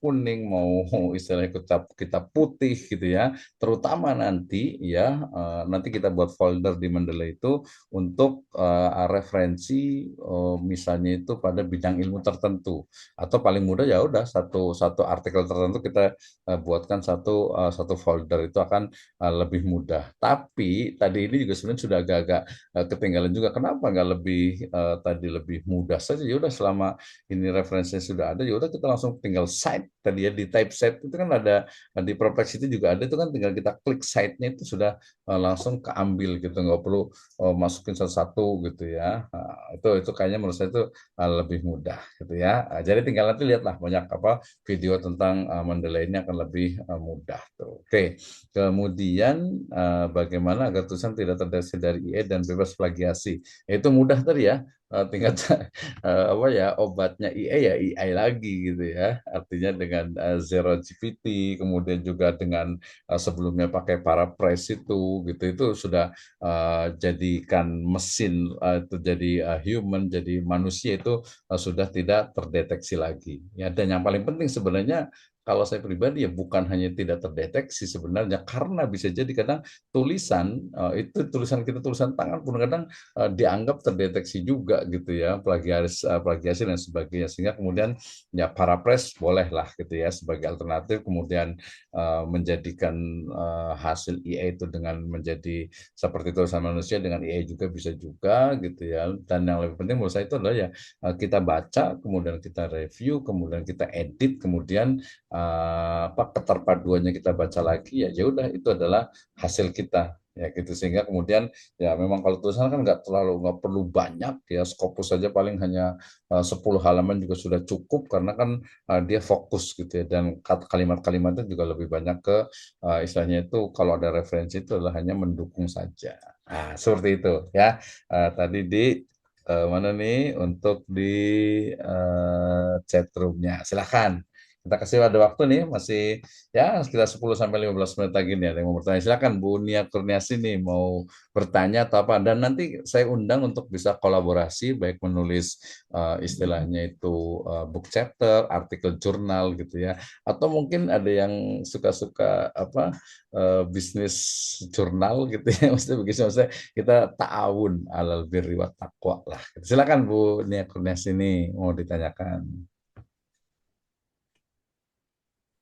kuning, mau istilahnya kitab putih gitu ya. Terutama nanti ya, nanti kita buat folder di Mendeley itu untuk referensi misalnya itu pada bidang ilmu tertentu, atau paling mudah ya udah satu artikel tertentu kita buatkan satu folder, itu akan lebih mudah. Tapi tadi ini juga sebenarnya sudah agak-agak ketinggalan juga. Kenapa nggak lebih mudah saja? Ya udah, selama ini referensinya sudah ada, ya udah kita langsung tinggal cite tadi ya, di type cite itu kan ada di Perplexity juga ada, itu kan tinggal kita klik site-nya itu sudah langsung keambil gitu, nggak perlu masukin satu-satu gitu ya. Itu kayaknya menurut saya itu lebih mudah gitu ya. Jadi tinggal nanti lihatlah banyak apa video tentang Mendeley ini akan lebih mudah tuh. Oke. Kemudian bagaimana agar tulisan tidak terdeteksi dari IE dan bebas plagiasi? Itu mudah tadi ya. Tingkat apa ya, obatnya IE ya AI lagi gitu ya. Artinya dengan Zero GPT, kemudian juga dengan sebelumnya pakai Paraphrase itu sudah jadikan mesin itu jadi human, jadi manusia itu sudah tidak terdeteksi lagi. Ya, dan yang paling penting sebenarnya kalau saya pribadi ya bukan hanya tidak terdeteksi sebenarnya, karena bisa jadi kadang tulisan itu tulisan tangan pun kadang dianggap terdeteksi juga gitu ya, plagiasi dan sebagainya, sehingga kemudian ya Paraphrase bolehlah gitu ya sebagai alternatif, kemudian menjadikan hasil IA itu dengan menjadi seperti tulisan manusia dengan IA juga bisa juga gitu ya. Dan yang lebih penting menurut saya itu adalah ya kita baca, kemudian kita review, kemudian kita edit, kemudian keterpaduannya kita baca lagi, ya udah itu adalah hasil kita ya gitu. Sehingga kemudian ya memang kalau tulisan kan nggak perlu banyak ya, Scopus saja paling hanya 10 halaman juga sudah cukup, karena kan dia fokus gitu ya, dan kalimat-kalimatnya juga lebih banyak ke istilahnya itu kalau ada referensi itu adalah hanya mendukung saja. Seperti itu ya. Tadi di mana nih untuk di chat roomnya, silahkan. Kita kasih ada waktu nih, masih ya sekitar 10 sampai 15 menit lagi nih, ada yang mau bertanya. Silakan Bu Nia Kurniasi nih mau bertanya atau apa, dan nanti saya undang untuk bisa kolaborasi, baik menulis istilahnya itu book chapter, artikel jurnal gitu ya, atau mungkin ada yang suka-suka apa bisnis jurnal gitu ya, maksudnya kita ta'awun alal birri wa taqwa lah. Silakan Bu Nia Kurniasi nih mau ditanyakan.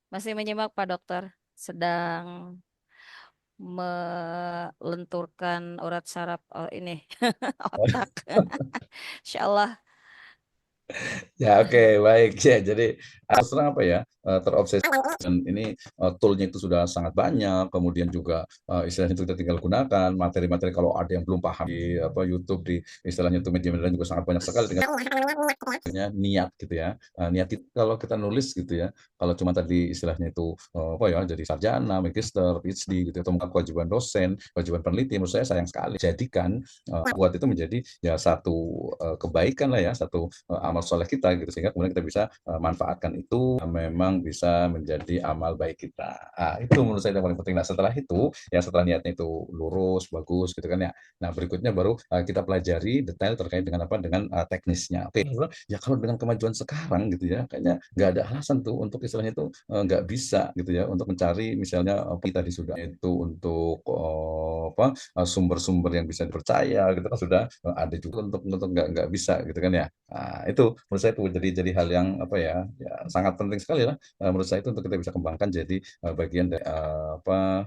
Masih menyimak Pak Dokter, sedang melenturkan urat saraf ini otak. Insya Allah. Ya oke, baik ya. Jadi terus terang apa ya, terobsesi dan ini toolnya itu sudah sangat banyak. Kemudian juga istilahnya itu kita tinggal gunakan materi-materi, kalau ada yang belum paham di YouTube, di istilahnya itu media-media juga sangat banyak sekali. Tinggal niat gitu ya, niat kita, kalau kita nulis gitu ya, kalau cuma tadi istilahnya itu apa ya, jadi sarjana, magister, PhD gitu, atau kewajiban dosen, kewajiban peneliti, menurut saya sayang sekali. Jadikan buat itu menjadi ya satu kebaikan lah ya, satu amal soleh kita gitu, sehingga kemudian kita bisa manfaatkan itu memang yang bisa menjadi amal baik kita. Itu menurut saya yang paling penting. Nah, setelah itu, ya setelah niatnya itu lurus, bagus gitu kan ya. Nah, berikutnya baru kita pelajari detail terkait dengan apa? Dengan teknisnya. Oke, ya kalau dengan kemajuan sekarang gitu ya, kayaknya nggak ada alasan tuh untuk istilahnya itu nggak bisa gitu ya untuk mencari misalnya kita tadi sudah itu untuk sumber-sumber yang bisa dipercaya gitu kan sudah ada juga untuk nggak bisa gitu kan ya. Nah, itu menurut saya itu jadi hal yang apa ya, sangat penting sekali lah menurut saya itu untuk kita bisa kembangkan jadi bagian dari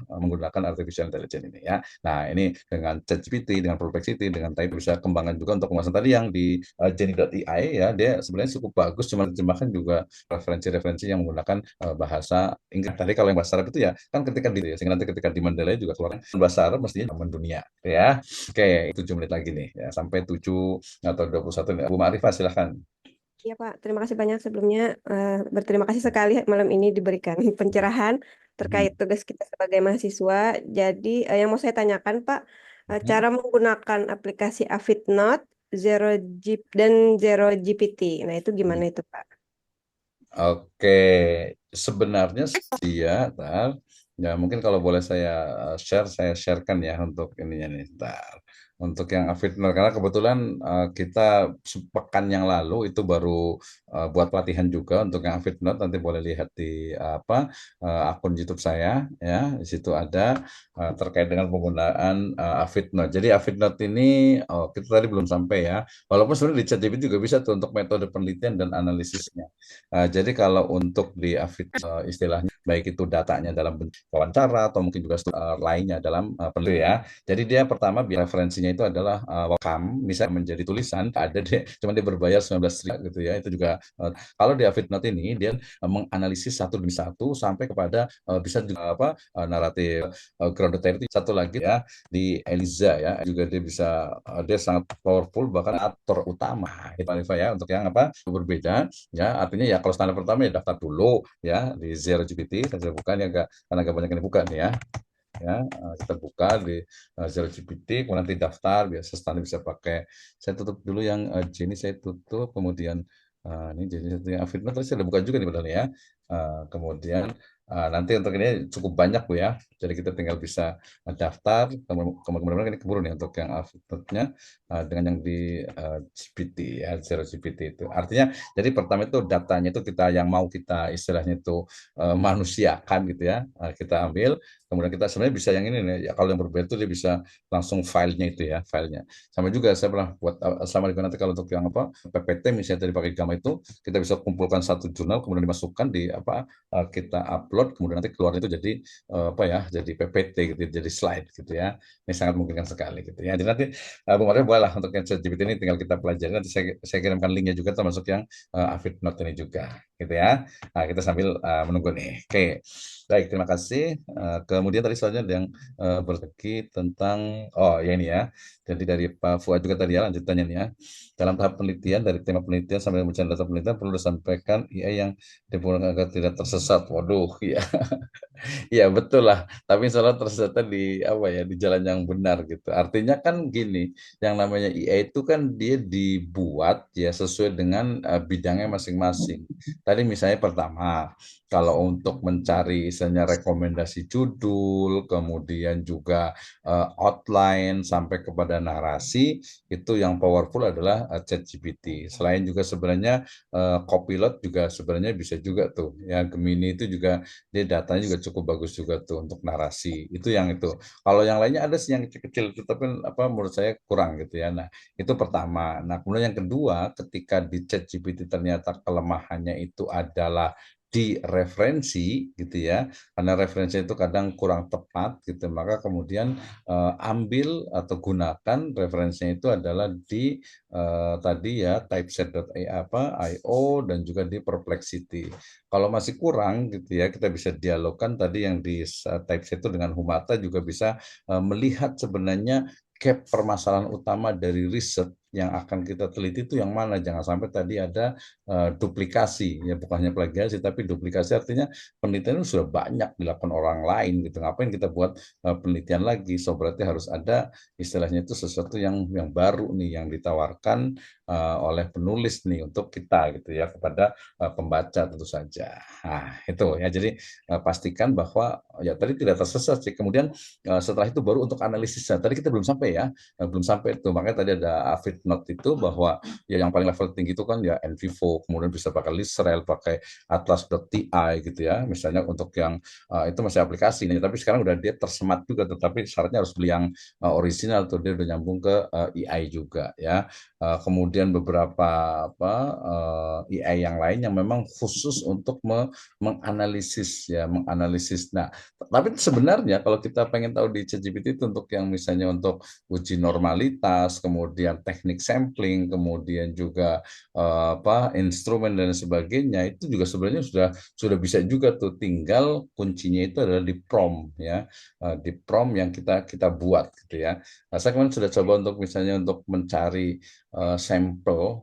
menggunakan artificial intelligence ini ya. Nah, ini dengan ChatGPT, dengan Perplexity, dengan Type bisa kembangkan juga untuk pembahasan tadi yang di Genie.ai ya, dia sebenarnya cukup bagus, cuma terjemahkan juga referensi-referensi yang menggunakan bahasa Inggris. Tadi kalau yang bahasa Arab itu ya kan ketika di sehingga nanti ketika di Mandalay juga keluar bahasa Arab mestinya mendunia ya. Oke, 7 menit lagi nih ya sampai 7 atau 21 nih. Bu Ma'rifah silahkan. Iya Pak, terima kasih banyak sebelumnya. Berterima kasih sekali malam ini diberikan pencerahan terkait tugas kita sebagai mahasiswa. Jadi yang mau saya tanyakan Pak, cara menggunakan aplikasi Avidnote, dan Zero GPT. Nah itu gimana itu Pak? Oke, sebenarnya dia, ya mungkin kalau boleh saya saya sharekan ya untuk ininya nih, untuk yang Avidnot karena kebetulan kita sepekan yang lalu itu baru buat pelatihan juga untuk yang Avidnot, nanti boleh lihat di akun YouTube saya ya, di situ ada terkait dengan penggunaan Avidnot. Jadi Avidnot ini kita tadi belum sampai ya, walaupun sebenarnya di ChatGPT juga bisa tuh untuk metode penelitian dan analisisnya. Jadi kalau untuk di Avidnot istilahnya baik itu datanya dalam bentuk wawancara atau mungkin juga lainnya dalam penelitian ya. Jadi dia pertama referensinya itu adalah welcome, misalnya menjadi tulisan ada deh, cuma dia berbayar 19.000 gitu ya. Itu juga kalau di Avidnot ini dia menganalisis satu demi satu sampai kepada bisa juga naratif grounded theory. Satu lagi ya di Eliza ya juga dia bisa dia sangat powerful bahkan aktor utama itu ya untuk yang berbeda ya, artinya ya kalau standar pertama ya daftar dulu ya di Zero GPT. Saya buka nih karena agak banyak yang dibuka nih ya. Kita buka di Zero GPT, kemudian nanti daftar, biasa standar bisa pakai. Saya tutup dulu yang Jenny, saya tutup, kemudian ini Jenny yang Avidnot tadi saya udah buka juga nih padahal ya. Kemudian nanti untuk ini cukup banyak Bu ya, jadi kita tinggal bisa daftar. Kemudian ini keburu nih untuk yang Avidnotnya dengan yang di GPT ya, Zero GPT itu. Artinya jadi pertama itu datanya itu kita yang mau kita istilahnya itu manusiakan gitu ya, kita ambil. Kemudian kita sebenarnya bisa yang ini nih, ya kalau yang berbeda itu dia bisa langsung filenya itu ya, filenya. Sama juga saya pernah buat sama juga nanti kalau untuk yang PPT misalnya tadi pakai Gamma itu kita bisa kumpulkan satu jurnal kemudian dimasukkan di kita upload kemudian nanti keluar itu jadi jadi PPT gitu, jadi slide gitu ya. Ini sangat memungkinkan sekali gitu ya. Jadi nanti Bu Maria boleh lah untuk yang ChatGPT ini tinggal kita pelajari, nanti saya kirimkan linknya juga termasuk yang Avidnot ini juga gitu ya. Nah, kita sambil menunggu nih. Oke. Baik, terima kasih. Kemudian tadi soalnya ada yang berbagi tentang, ya ini ya. Jadi dari Pak Fuad juga tadi ya lanjutannya nih ya. Dalam tahap penelitian, dari tema penelitian sampai mencari data penelitian perlu disampaikan IA yang diperlukan agar tidak tersesat. Waduh, ya. Iya betul lah, tapi salah tersesat di di jalan yang benar gitu. Artinya kan gini, yang namanya IA itu kan dia dibuat ya sesuai dengan bidangnya masing-masing. Tadi misalnya pertama, kalau untuk mencari misalnya rekomendasi judul, kemudian juga outline sampai kepada narasi, itu yang powerful adalah ChatGPT. Selain juga sebenarnya Copilot juga sebenarnya bisa juga tuh ya, Gemini itu juga dia datanya juga cukup bagus juga tuh untuk narasi. Itu yang itu. Kalau yang lainnya ada sih yang kecil-kecil itu tapi menurut saya kurang gitu ya. Nah, itu pertama. Nah, kemudian yang kedua, ketika di ChatGPT ternyata kelemahannya itu adalah di referensi gitu ya, karena referensi itu kadang kurang tepat gitu, maka kemudian ambil atau gunakan referensinya itu adalah di tadi ya typeset.io dan juga di Perplexity. Kalau masih kurang gitu ya, kita bisa dialogkan tadi yang di typeset itu dengan Humata juga bisa melihat sebenarnya gap permasalahan utama dari riset yang akan kita teliti itu yang mana. Jangan sampai tadi ada duplikasi, ya bukan hanya plagiasi, tapi duplikasi artinya penelitian itu sudah banyak dilakukan orang lain gitu. Ngapain kita buat penelitian lagi? So berarti harus ada istilahnya itu sesuatu yang baru nih yang ditawarkan oleh penulis nih untuk kita gitu ya kepada pembaca tentu saja. Nah, itu ya. Jadi pastikan bahwa ya tadi tidak tersesat sih. Kemudian setelah itu baru untuk analisisnya. Tadi kita belum sampai ya, belum sampai itu. Makanya tadi ada Avid Note itu bahwa ya yang paling level tinggi itu kan ya NVivo, kemudian bisa pakai Lisrel, pakai Atlas.ti gitu ya. Misalnya untuk yang itu masih aplikasi nih, tapi sekarang udah dia tersemat juga, tetapi syaratnya harus beli yang original tuh, dia udah nyambung ke AI juga ya. Kemudian beberapa AI yang lain yang memang khusus untuk menganalisis ya, menganalisis. Nah, tapi sebenarnya kalau kita pengen tahu di ChatGPT itu untuk yang misalnya untuk uji normalitas, kemudian teknik sampling, kemudian juga instrumen dan sebagainya, itu juga sebenarnya sudah bisa juga tuh, tinggal kuncinya itu adalah di prompt ya, di prompt yang kita buat gitu ya. Nah, saya kemarin sudah coba untuk misalnya untuk mencari sampel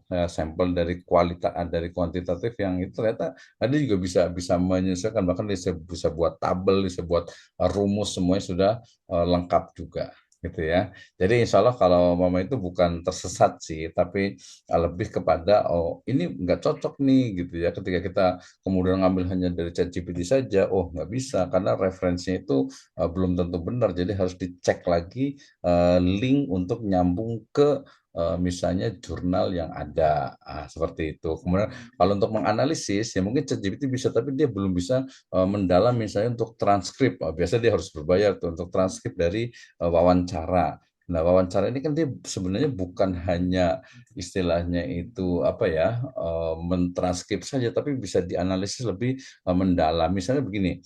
dari kualitas dari kuantitatif yang itu ternyata ada juga bisa menyesuaikan, bahkan bisa buat tabel, bisa buat rumus, semuanya sudah lengkap juga gitu ya. Jadi insya Allah kalau mama itu bukan tersesat sih, tapi lebih kepada ini nggak cocok nih gitu ya. Ketika kita kemudian ngambil hanya dari ChatGPT saja, nggak bisa karena referensinya itu belum tentu benar. Jadi harus dicek lagi link untuk nyambung ke misalnya jurnal yang ada, seperti itu. Kemudian kalau untuk menganalisis ya mungkin ChatGPT bisa, tapi dia belum bisa mendalam misalnya untuk transkrip. Biasanya dia harus berbayar tuh untuk transkrip dari wawancara. Nah, wawancara ini kan dia sebenarnya bukan hanya istilahnya itu mentranskrip saja, tapi bisa dianalisis lebih mendalam. Misalnya begini,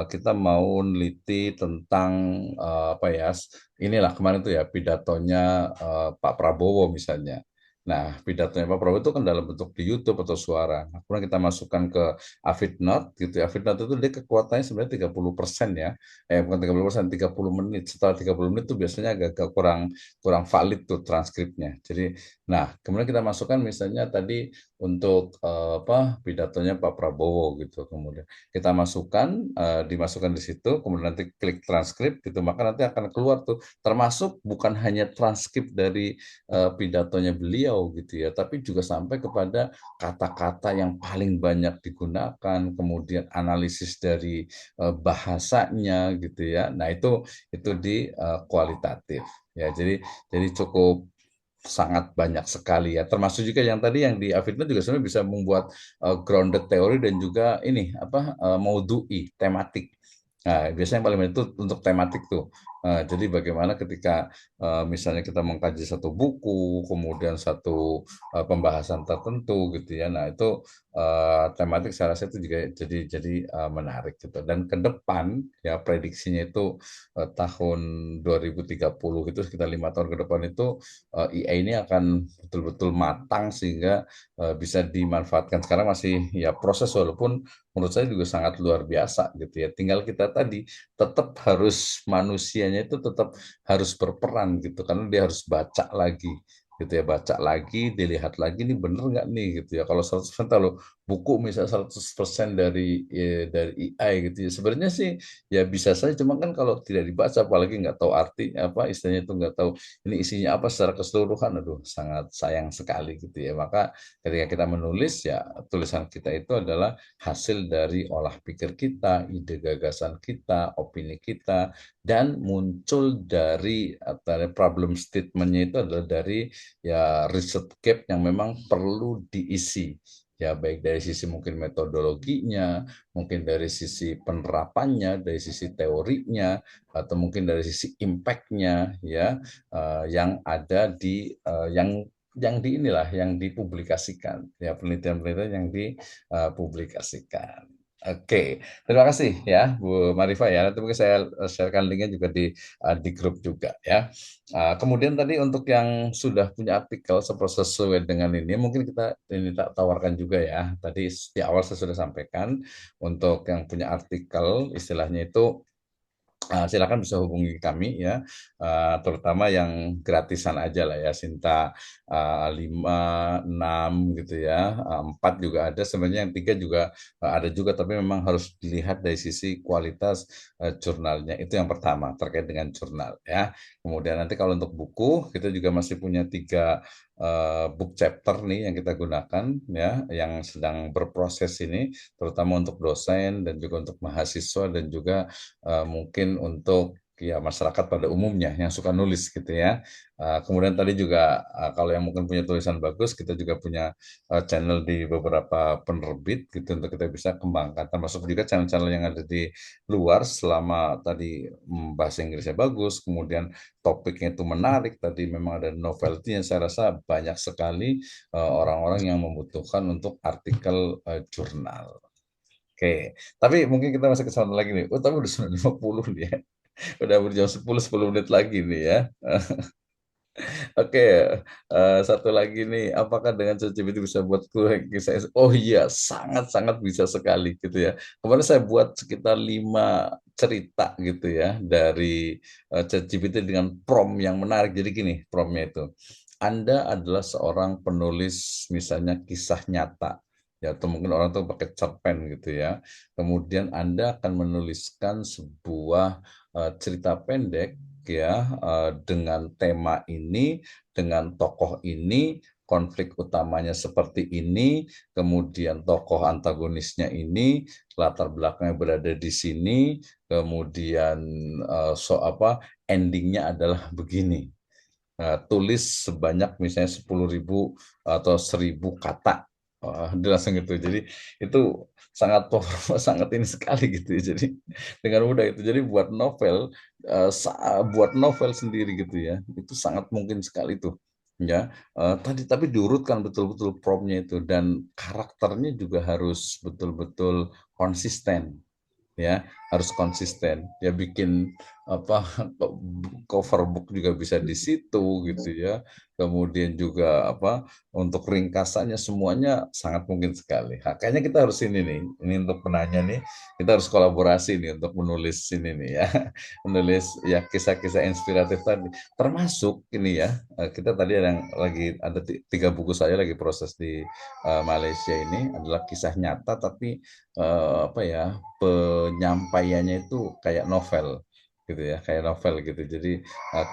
kita mau neliti tentang inilah kemarin tuh ya pidatonya Pak Prabowo misalnya. Nah, pidatonya Pak Prabowo itu kan dalam bentuk di YouTube atau suara. Nah, kemudian kita masukkan ke Avid Note gitu ya. Avid Note itu dia kekuatannya sebenarnya 30% ya. Bukan 30%, 30 menit. Setelah 30 menit itu biasanya agak kurang valid tuh transkripnya. Jadi, nah, kemudian kita masukkan misalnya tadi untuk pidatonya Pak Prabowo gitu. Kemudian kita masukkan, dimasukkan di situ, kemudian nanti klik transkrip gitu, maka nanti akan keluar tuh, termasuk bukan hanya transkrip dari pidatonya beliau gitu ya, tapi juga sampai kepada kata-kata yang paling banyak digunakan, kemudian analisis dari bahasanya gitu ya. Nah, itu di kualitatif ya. Jadi cukup sangat banyak sekali ya, termasuk juga yang tadi yang di Avidno juga sebenarnya bisa membuat grounded teori dan juga ini maudhu'i, tematik. Nah, biasanya yang paling banyak itu untuk tematik tuh. Jadi bagaimana ketika misalnya kita mengkaji satu buku, kemudian satu pembahasan tertentu gitu ya. Nah, itu tematik saya rasa itu juga jadi menarik gitu. Dan ke depan ya prediksinya itu tahun 2030 gitu, sekitar 5 tahun ke depan itu IA ini akan betul-betul matang sehingga bisa dimanfaatkan. Sekarang masih ya proses, walaupun menurut saya juga sangat luar biasa gitu ya. Tinggal kita tadi tetap harus, manusianya itu tetap harus berperan gitu, karena dia harus baca lagi gitu ya, baca lagi, dilihat lagi nih bener nggak nih gitu ya. Kalau 100% kalau buku misalnya 100% dari AI gitu ya, sebenarnya sih ya bisa saja, cuma kan kalau tidak dibaca, apalagi nggak tahu arti istilahnya itu, nggak tahu ini isinya apa secara keseluruhan, aduh sangat sayang sekali gitu ya. Maka ketika kita menulis ya, tulisan kita itu adalah hasil dari olah pikir kita, ide gagasan kita, opini kita, dan muncul dari problem statement-nya itu adalah dari ya research gap yang memang perlu diisi. Ya, baik dari sisi mungkin metodologinya, mungkin dari sisi penerapannya, dari sisi teorinya, atau mungkin dari sisi impact-nya ya, yang ada di yang dipublikasikan ya, penelitian-penelitian yang dipublikasikan. Oke, terima kasih ya Bu Marifa ya. Nanti mungkin saya sharekan linknya juga di grup juga ya. Kemudian tadi untuk yang sudah punya artikel sesuai dengan ini, mungkin kita ini tak tawarkan juga ya. Tadi di awal saya sudah sampaikan untuk yang punya artikel, istilahnya itu silakan bisa hubungi kami ya, terutama yang gratisan aja lah ya, Sinta 5, 6 gitu ya, 4 juga ada, sebenarnya yang 3 juga ada juga, tapi memang harus dilihat dari sisi kualitas jurnalnya, itu yang pertama terkait dengan jurnal ya. Kemudian nanti kalau untuk buku, kita juga masih punya 3 book chapter nih yang kita gunakan ya, yang sedang berproses ini, terutama untuk dosen dan juga untuk mahasiswa dan juga mungkin untuk ya masyarakat pada umumnya yang suka nulis gitu ya. Kemudian tadi juga kalau yang mungkin punya tulisan bagus, kita juga punya channel di beberapa penerbit gitu untuk kita bisa kembangkan. Termasuk juga channel-channel yang ada di luar selama tadi bahasa Inggrisnya bagus, kemudian topiknya itu menarik, tadi memang ada novelty yang saya rasa banyak sekali orang-orang yang membutuhkan untuk artikel jurnal. Oke, tapi mungkin kita masih kesana lagi nih. Oh, tapi udah 9:50 nih ya. Udah berjam 10 menit lagi nih ya. Oke, satu lagi nih. Apakah dengan ChatGPT bisa buat kue kisah? Oh iya, sangat-sangat bisa sekali gitu ya. Kemarin saya buat sekitar 5 cerita gitu ya dari ChatGPT dengan prompt yang menarik. Jadi gini promptnya itu. Anda adalah seorang penulis misalnya kisah nyata ya, atau mungkin orang tuh pakai cerpen gitu ya. Kemudian Anda akan menuliskan sebuah cerita pendek ya, dengan tema ini, dengan tokoh ini, konflik utamanya seperti ini, kemudian tokoh antagonisnya ini, latar belakangnya berada di sini, kemudian endingnya adalah begini. Tulis sebanyak misalnya 10.000 atau 1.000 kata. Dia langsung gitu. Jadi itu sangat sangat ini sekali gitu ya. Jadi dengan mudah itu. Jadi buat novel sendiri gitu ya. Itu sangat mungkin sekali tuh. Ya, tadi tapi diurutkan betul-betul promptnya itu, dan karakternya juga harus betul-betul konsisten ya, harus konsisten ya, bikin apa cover book juga bisa di situ gitu ya, kemudian juga apa untuk ringkasannya semuanya sangat mungkin sekali. Kayaknya kita harus ini untuk penanya nih, kita harus kolaborasi nih untuk menulis ini nih ya, menulis ya kisah-kisah inspiratif tadi, termasuk ini ya, kita tadi yang lagi ada 3 buku saya lagi proses di Malaysia ini adalah kisah nyata, tapi apa ya, penyampaiannya itu kayak novel gitu ya, kayak novel gitu. Jadi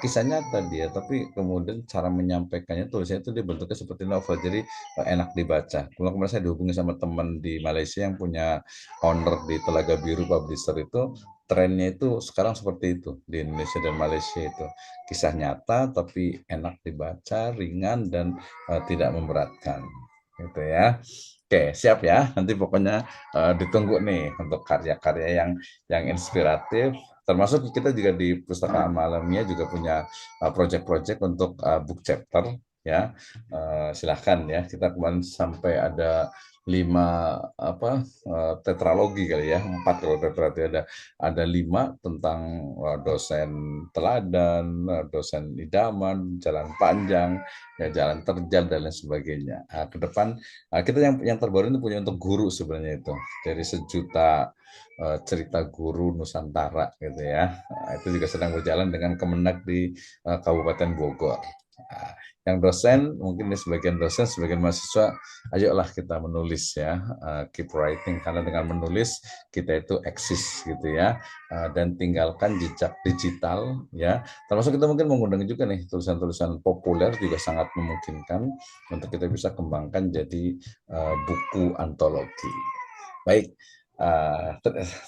kisah nyata dia, tapi kemudian cara menyampaikannya tulisnya itu dia bentuknya seperti novel. Jadi enak dibaca. Kemarin saya dihubungi sama teman di Malaysia yang punya owner di Telaga Biru Publisher itu, trennya itu sekarang seperti itu di Indonesia dan Malaysia itu. Kisah nyata tapi enak dibaca, ringan dan tidak memberatkan. Gitu ya. Oke, siap ya. Nanti pokoknya ditunggu nih untuk karya-karya yang inspiratif. Termasuk kita juga di Perpustakaan Malamnya juga punya project-project untuk book chapter ya. Silahkan ya. Kita kemarin sampai ada 5 tetralogi kali ya, 4 kalau tetralogi, ada 5 tentang dosen teladan, dosen idaman, jalan panjang, ya jalan terjal dan lain sebagainya. Ke depan kita yang terbaru ini punya untuk guru sebenarnya itu, dari 1.000.000 cerita guru Nusantara gitu ya. Itu juga sedang berjalan dengan Kemenak di Kabupaten Bogor. Yang dosen mungkin di sebagian dosen, sebagian mahasiswa, ayolah kita menulis ya, keep writing, karena dengan menulis kita itu eksis gitu ya, dan tinggalkan jejak digital ya. Termasuk kita mungkin mengundang juga nih tulisan-tulisan populer, juga sangat memungkinkan untuk kita bisa kembangkan jadi buku antologi. Baik,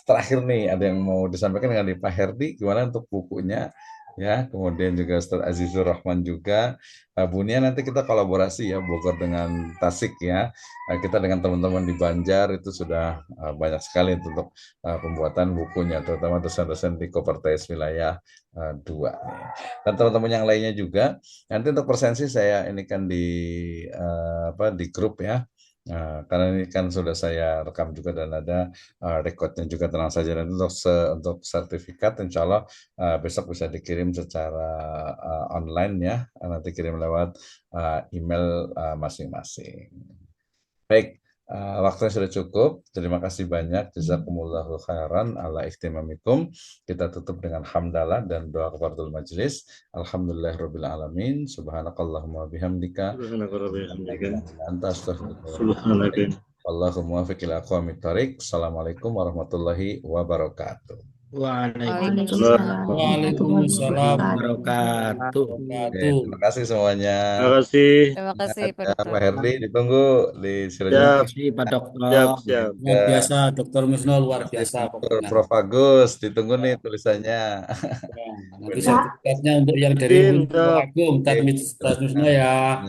terakhir nih ada yang mau disampaikan dengan Pak Herdi, gimana untuk bukunya ya, kemudian juga Ustaz Azizur Rahman juga. Bu Nia, nanti kita kolaborasi ya, Bogor dengan Tasik ya. Kita dengan teman-teman di Banjar itu sudah banyak sekali untuk pembuatan bukunya, terutama dosen-dosen di Kopertais wilayah 2 nih. Dan teman-teman yang lainnya juga. Nanti untuk presensi saya ini kan di grup ya. Karena ini kan sudah saya rekam juga dan ada rekodnya juga, tenang saja. Dan untuk sertifikat insya Allah besok bisa dikirim secara online ya, nanti kirim lewat email masing-masing. Baik, Waktunya sudah cukup. Terima kasih banyak. Jazakumullahu khairan ala ihtimamikum. Kita tutup dengan hamdalah dan doa kafaratul majelis. Alhamdulillahirabbil alamin. Subhanakallahumma bihamdika. Anta astaghfiruka wa atubu Subhanaka. ilaik. Wallahu muwaffiq ila aqwamit thoriq. Assalamualaikum warahmatullahi wabarakatuh. Waalaikumsalam Waalaikumsalam wabarakatuh. Oke, terima kasih semuanya. Terima kasih. Terima kasih Pak Ada Dokter. Pak Herdi ditunggu di Siap. Sirajul. Terima kasih Pak Siap, Dokter. siap. Ya, Luar biasa, Dr. Misno luar Masih biasa ditunggu pokoknya. Prof Agus, ditunggu nih tulisannya. Ya, nanti sertifikatnya untuk yang dari Din, Gunung Agung, Oke, Tad Misno ya.